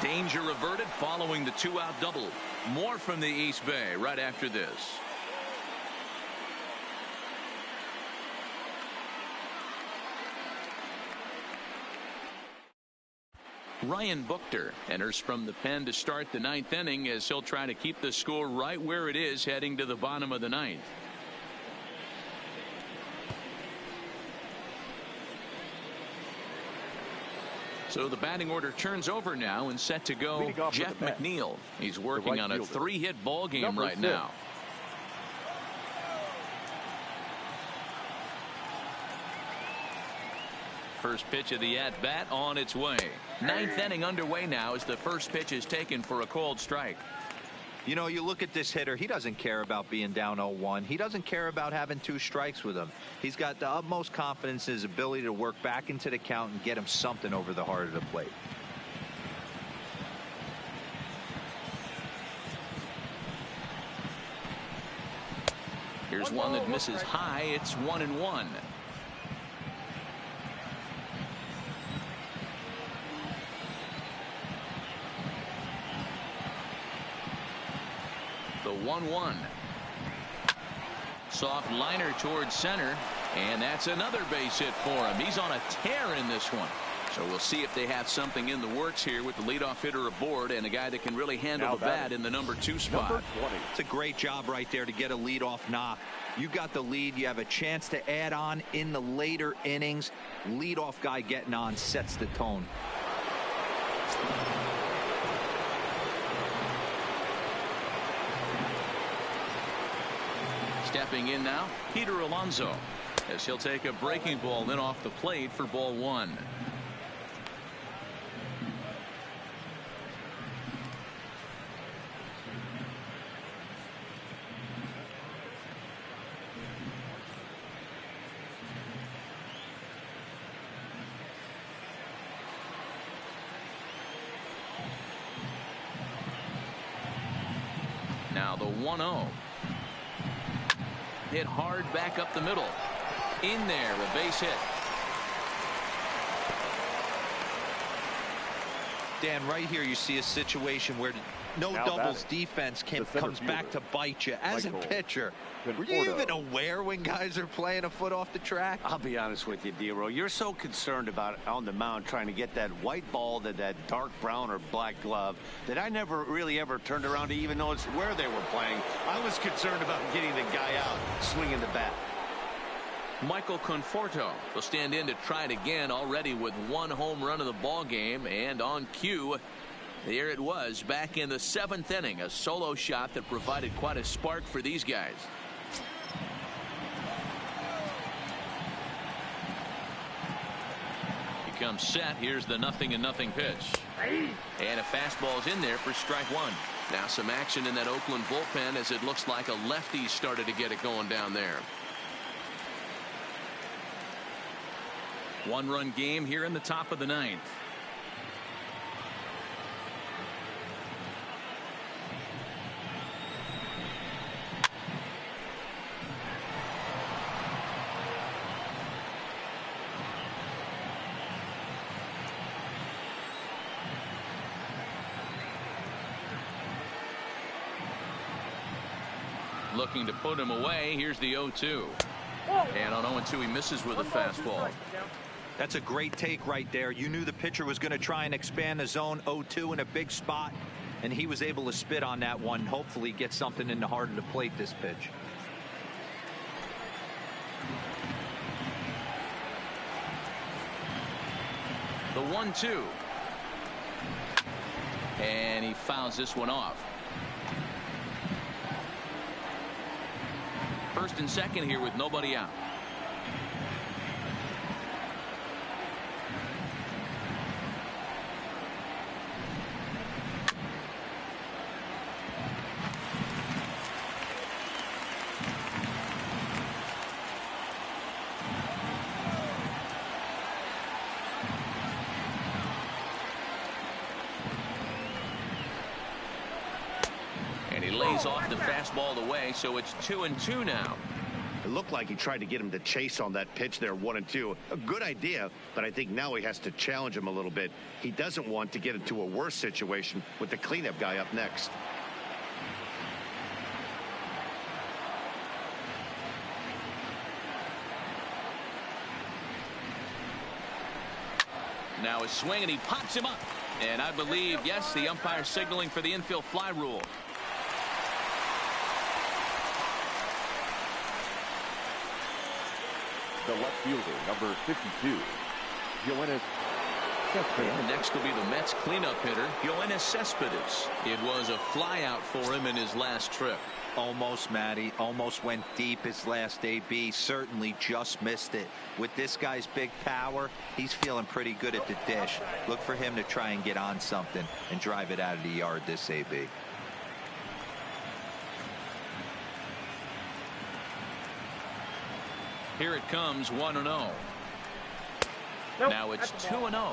Danger averted following the 2-out double. More from the East Bay right after this. Ryan Buchter enters from the pen to start the ninth inning as he'll try to keep the score right where it is heading to the bottom of the ninth. So the batting order turns over now and set to go Jeff McNeil. He's working on a 3-hit ball game right now. First pitch of the at-bat on its way. Ninth inning underway now as the first pitch is taken for a called strike. You know, you look at this hitter, he doesn't care about being down 0-1. He doesn't care about having 2 strikes with him. He's got the utmost confidence in his ability to work back into the count and get him something over the heart of the plate. Here's one that misses high. It's 1-1. The 1-1. Soft liner towards center, and that's another base hit for him. He's on a tear in this one. So we'll see if they have something in the works here with the leadoff hitter aboard and a guy that can really handle the bat in the number 2 spot. It's a great job right there to get a leadoff knock. You got the lead. You have a chance to add on in the later innings. Leadoff guy getting on sets the tone. Stepping in now, Peter Alonso, as he'll take a breaking ball in off the plate for ball 1. Now the 1-0. Hit hard back up the middle. In there, a base hit. Dan, right here you see a situation where no doubles defense comes back to bite you. As a pitcher, were you even aware when guys are playing a foot off the track? I'll be honest with you, D-Row. You're so concerned about on the mound trying to get that white ball to that dark brown or black glove that I never really ever turned around to even notice where they were playing. I was concerned about getting the guy out swinging the bat. Michael Conforto will stand in to try it again, already with 1 home run of the ball game, and on cue, here it was back in the 7th inning, a solo shot that provided quite a spark for these guys. He comes set. Here's the 0-0 pitch, and a fastball's in there for strike 1. Now some action in that Oakland bullpen as it looks like a lefty started to get it going down there. 1-run game here in the top of the 9th. Looking to put him away. Here's the 0-2. And on 0-2 he misses with a fastball. That's a great take right there. You knew the pitcher was going to try and expand the zone. 0-2 in a big spot, and he was able to spit on that one. Hopefully get something in the heart of the plate this pitch. The 1-2. And he fouls this one off. First and second here with nobody out. Lays off the fastball away, so it's 2-2 now. It looked like he tried to get him to chase on that pitch there, 1-2. A good idea, but I think now he has to challenge him a little bit. He doesn't want to get into a worse situation with the cleanup guy up next. Now a swing, and he pops him up. And I believe, yes, the umpire signaling for the infield fly rule. The left fielder, number 52, Yoenis Cespedes. And next will be the Mets cleanup hitter, Yoenis Cespedes. It was a fly out for him in his last trip. Almost, Matty. Almost went deep his last AB. Certainly just missed it. With this guy's big power, he's feeling pretty good at the dish. Look for him to try and get on something and drive it out of the yard this AB. Here it comes, 1-0. Now it's 2-0.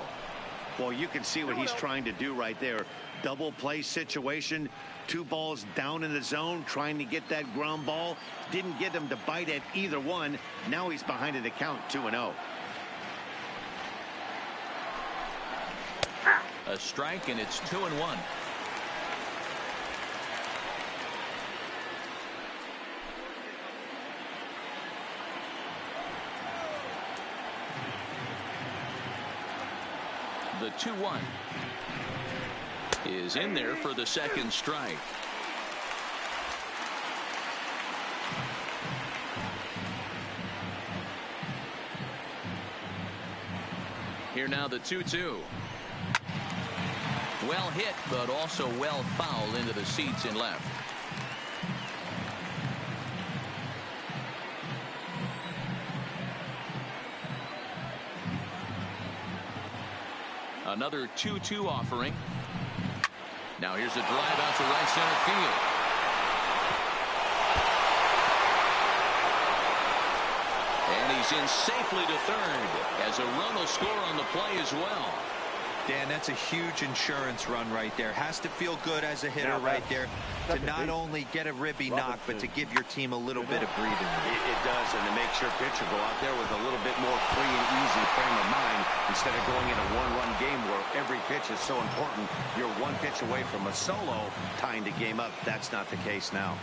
Well, you can see what he's trying to do right there. Double play situation. 2 balls down in the zone, trying to get that ground ball. Didn't get him to bite at either one. Now he's behind in the count, 2-0. A strike, and it's 2-1. The 2-1 is in there for the second strike. Here now the 2-2. Well hit, but also well fouled into the seats in left. Another 2-2 offering. Now here's a drive out to right center field. And he's in safely to third as a run will score on the play as well. Dan, that's a huge insurance run right there. Has to feel good as a hitter right there to not only get a ribby knock, but to give your team a little bit of breathing room. It does, and to make sure pitcher go out there with a little bit more free and easy frame of mind instead of going in a one-run game where every pitch is so important. You're one pitch away from a solo, tying the game up. That's not the case now.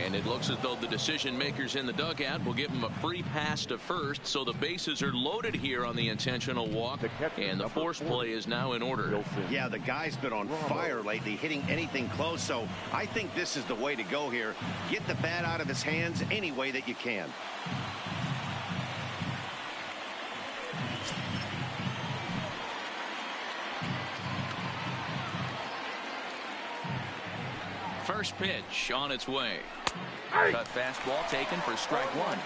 And it looks as though the decision makers in the dugout will give him a free pass to first, so the bases are loaded here on the intentional walk, and the force play is now in order. Yeah, the guy's been on fire lately, hitting anything close, so I think this is the way to go here. Get the bat out of his hands any way that you can. First pitch on its way. Cut fastball taken for strike one.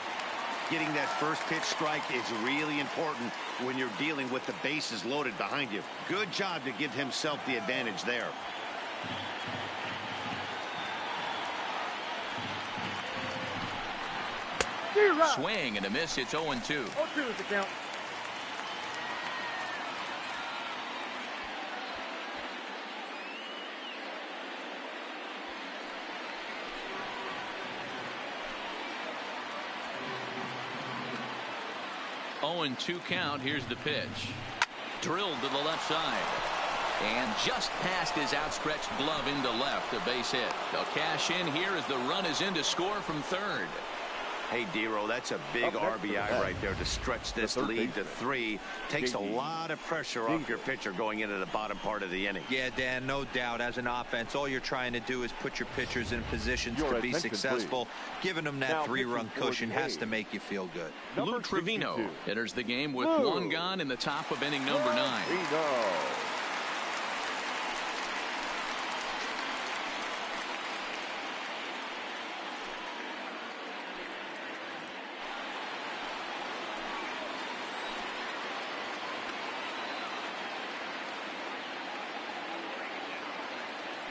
Getting that first pitch strike is really important when you're dealing with the bases loaded behind you. Good job to give himself the advantage there. Swing and a miss. It's 0-2. 0-2 is the count. And 2 count. Here's the pitch. Drilled to the left side. And just past his outstretched glove into left. A base hit. They'll cash in here as the run is in to score from third. Hey, D-Row, that's a big RBI right there to stretch this lead to 3. Takes a lot of pressure off your pitcher going into the bottom part of the inning. Yeah, Dan, no doubt. As an offense, all you're trying to do is put your pitchers in positions to be successful. Giving them that 3-run cushion has to make you feel good. Lou Trevino enters the game with 1 gone in the top of inning number 9.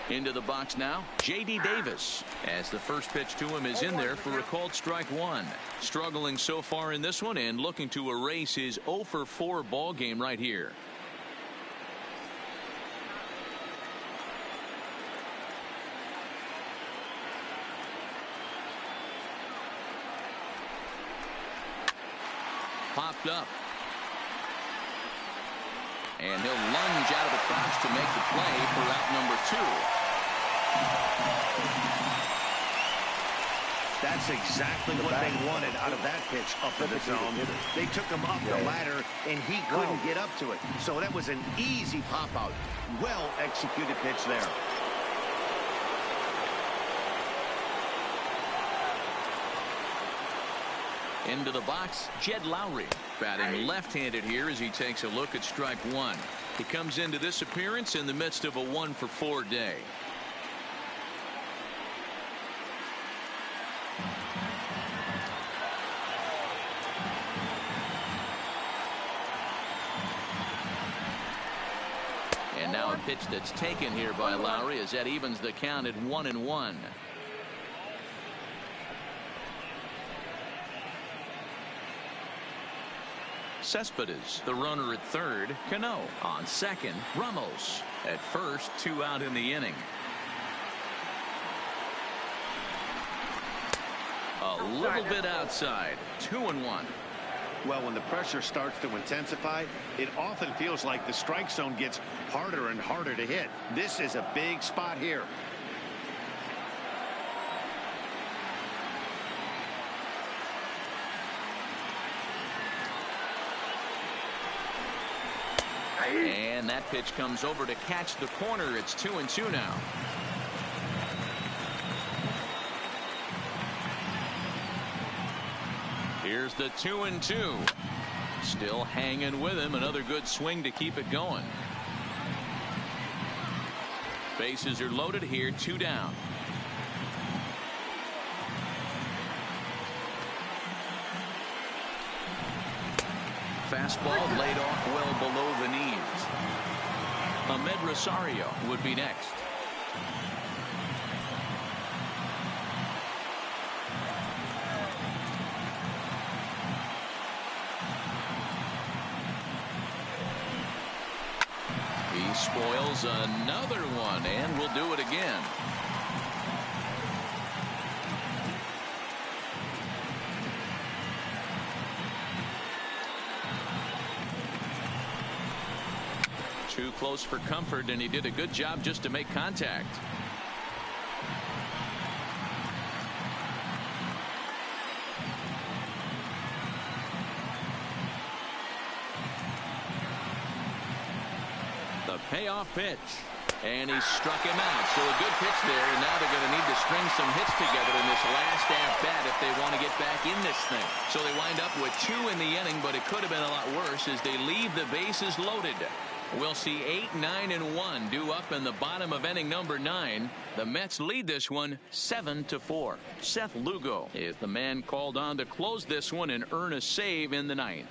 Into the box now, J.D. Davis, as the first pitch to him is in there for a called strike one. Struggling so far in this one and looking to erase his 0-for-4 ball game right here. Popped up. And he'll lunge out of the crouch to make the play for out number 2. That's exactly what they wanted out of that pitch up in the zone. They took him up the ladder, and he couldn't get up to it. So that was an easy pop-out. Well-executed pitch there. Into the box, Jed Lowry, batting left-handed here as he takes a look at strike one. He comes into this appearance in the midst of a 1-for-4 day. And now a pitch that's taken here by Lowry as that evens the count at 1-1. Cespedes, the runner at third. Cano on second. Ramos at first. 2 out in the inning. A little bit outside. 2-1. Well, when the pressure starts to intensify, it often feels like the strike zone gets harder and harder to hit. This is a big spot here. And that pitch comes over to catch the corner. It's 2-2 now. Here's the 2-2. Still hanging with him. Another good swing to keep it going. Bases are loaded here. 2 down. Fastball laid off well below the knees. Ahmed Rosario would be next. He spoils another one, and will do it again. Too close for comfort, and he did a good job just to make contact. The payoff pitch, and he struck him out. So a good pitch there, and now they're going to need to string some hits together in this last at-bat if they want to get back in this thing. So they wind up with 2 in the inning, but it could have been a lot worse as they leave the bases loaded. We'll see 8, 9, and 1 due up in the bottom of inning number 9. The Mets lead this one 7-4. Seth Lugo is the man called on to close this one and earn a save in the 9th.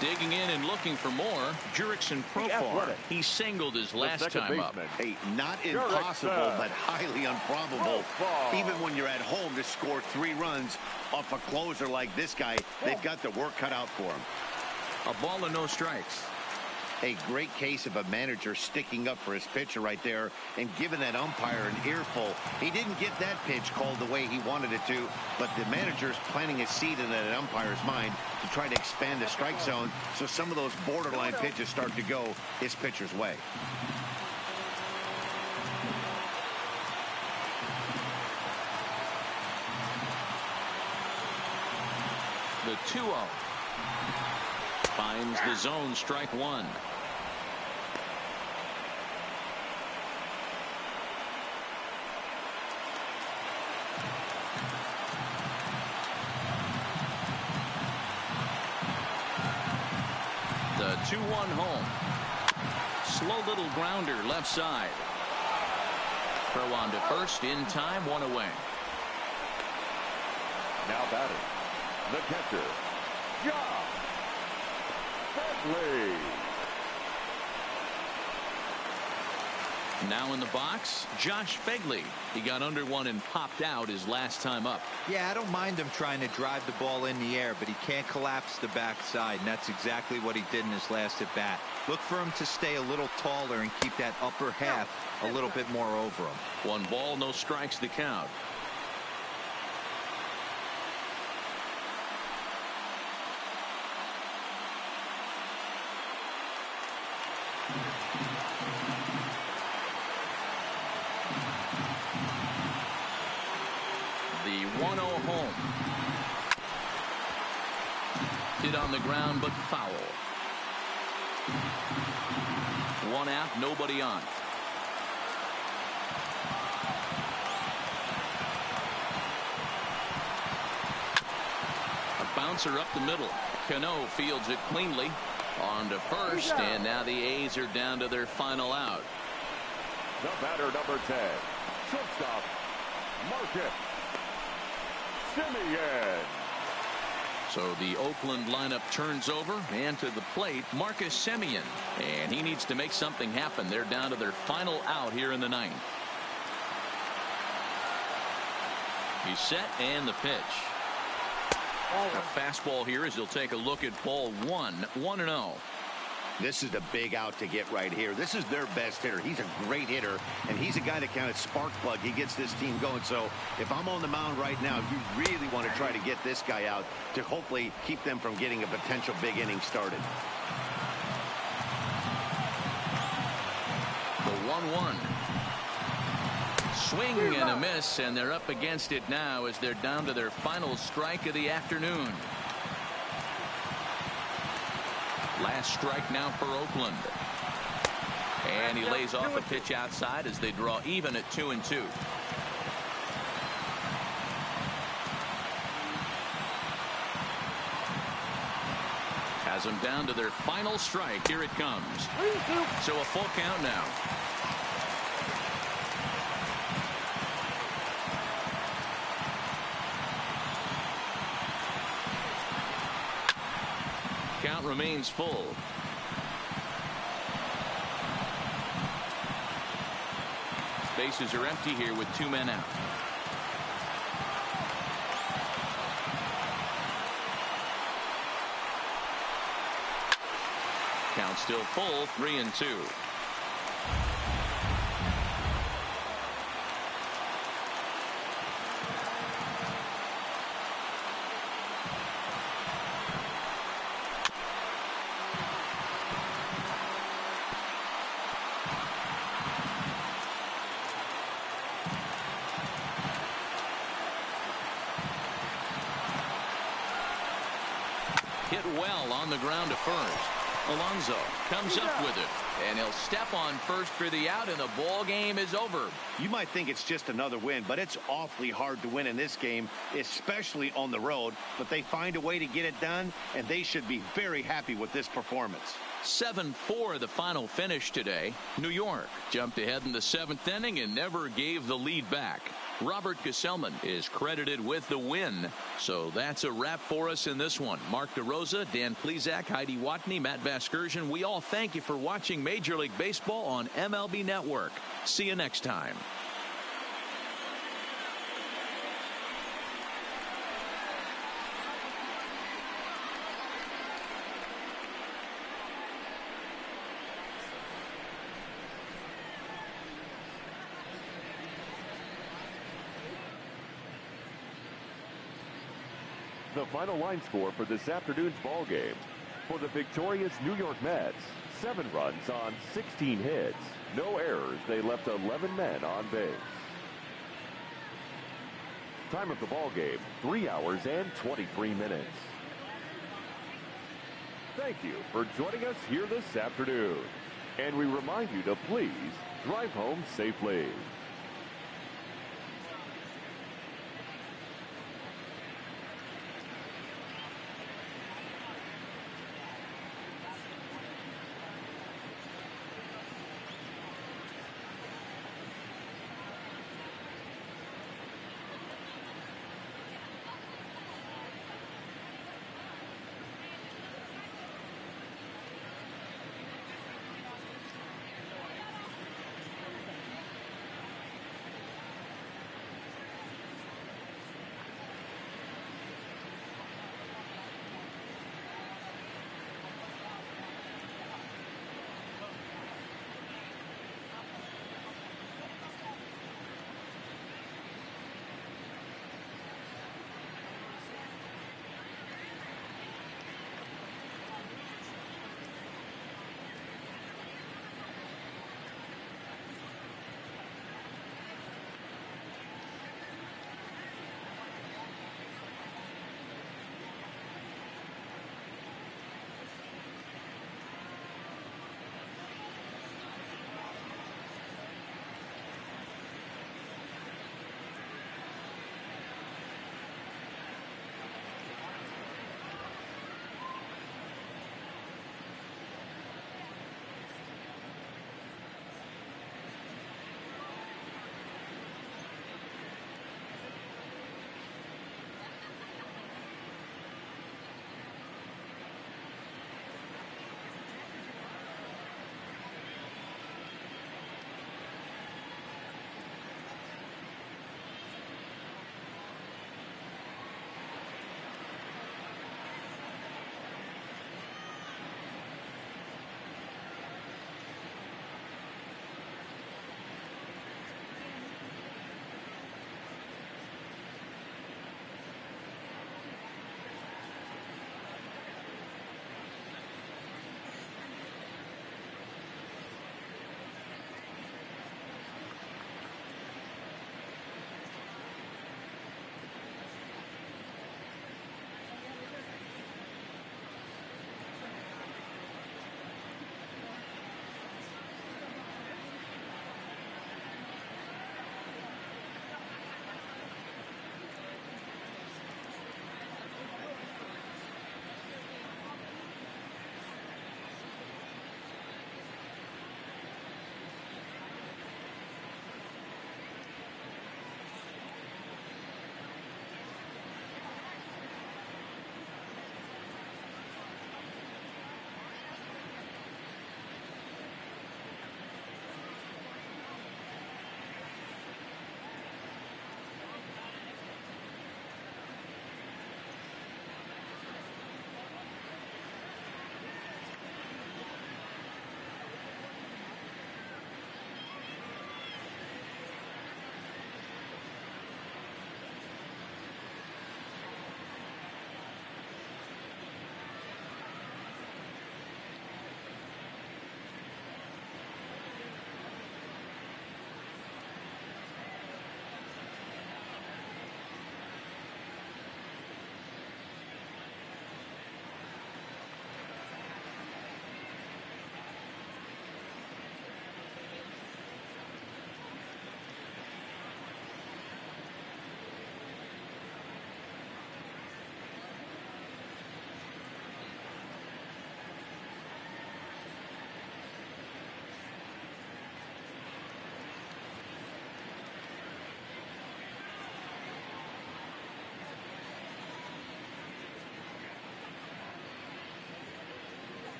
Digging in and looking for more, Jurickson Profar. He singled his last time up. Hey, not impossible, but highly improbable. Even when you're at home to score 3 runs off a closer like this guy, they've got the work cut out for him. A ball and no strikes. A great case of a manager sticking up for his pitcher right there and giving that umpire an earful. He didn't get that pitch called the way he wanted it to, but the manager's planting a seed in that umpire's mind to try to expand the strike zone so some of those borderline pitches start to go his pitcher's way. The 2-0. Finds the zone, strike 1. The 2-1 home. Slow little grounder left side. Throw on to first in time, 1 away. Now batting, the catcher, Josh Begley. Now in the box, Josh Begley. He got under one and popped out his last time up. Yeah, I don't mind him trying to drive the ball in the air, but he can't collapse the backside, and that's exactly what he did in his last at bat. Look for him to stay a little taller and keep that upper half a little bit more over him. 1 ball, no strikes the count. The 1-0 home. Hit on the ground, but foul. 1 out, nobody on. A bouncer up the middle. Cano fields it cleanly. On to first, and now the A's are down to their final out. The batter, number 10, shortstop, Marcus Semien. So the Oakland lineup turns over, and to the plate, Marcus Semien. And he needs to make something happen. They're down to their final out here in the 9th. He's set, and the pitch. A fastball here as he'll take a look at ball 1, 1-0. This is the big out to get right here. This is their best hitter. He's a great hitter, and he's a guy that kind of spark plug. He gets this team going. So if I'm on the mound right now, you really want to try to get this guy out to hopefully keep them from getting a potential big inning started. The 1-1. Swing and a miss, and they're up against it now as they're down to their final strike of the afternoon. Last strike now for Oakland. And he lays off a pitch outside as they draw even at 2-2. Has them down to their final strike. Here it comes. So a full count now. Count remains full. Bases are empty here with 2 men out. Count still full, 3-2. Hit well on the ground to first. Alonso comes up with it, and he'll step on first for the out, and the ball game is over. You might think it's just another win, but it's awfully hard to win in this game, especially on the road. But they find a way to get it done, and they should be very happy with this performance. 7-4 the final finish today. New York jumped ahead in the 7th inning and never gave the lead back. Robert Gesellman is credited with the win. So that's a wrap for us in this one. Mark DeRosa, Dan Plesac, Heidi Watney, Matt Vasgersian. We all thank you for watching Major League Baseball on MLB Network. See you next time. The final line score for this afternoon's ball game. For the victorious New York Mets, 7 runs on 16 hits. No errors. They left 11 men on base. Time of the ball game, 3 hours and 23 minutes. Thank you for joining us here this afternoon. And we remind you to please drive home safely.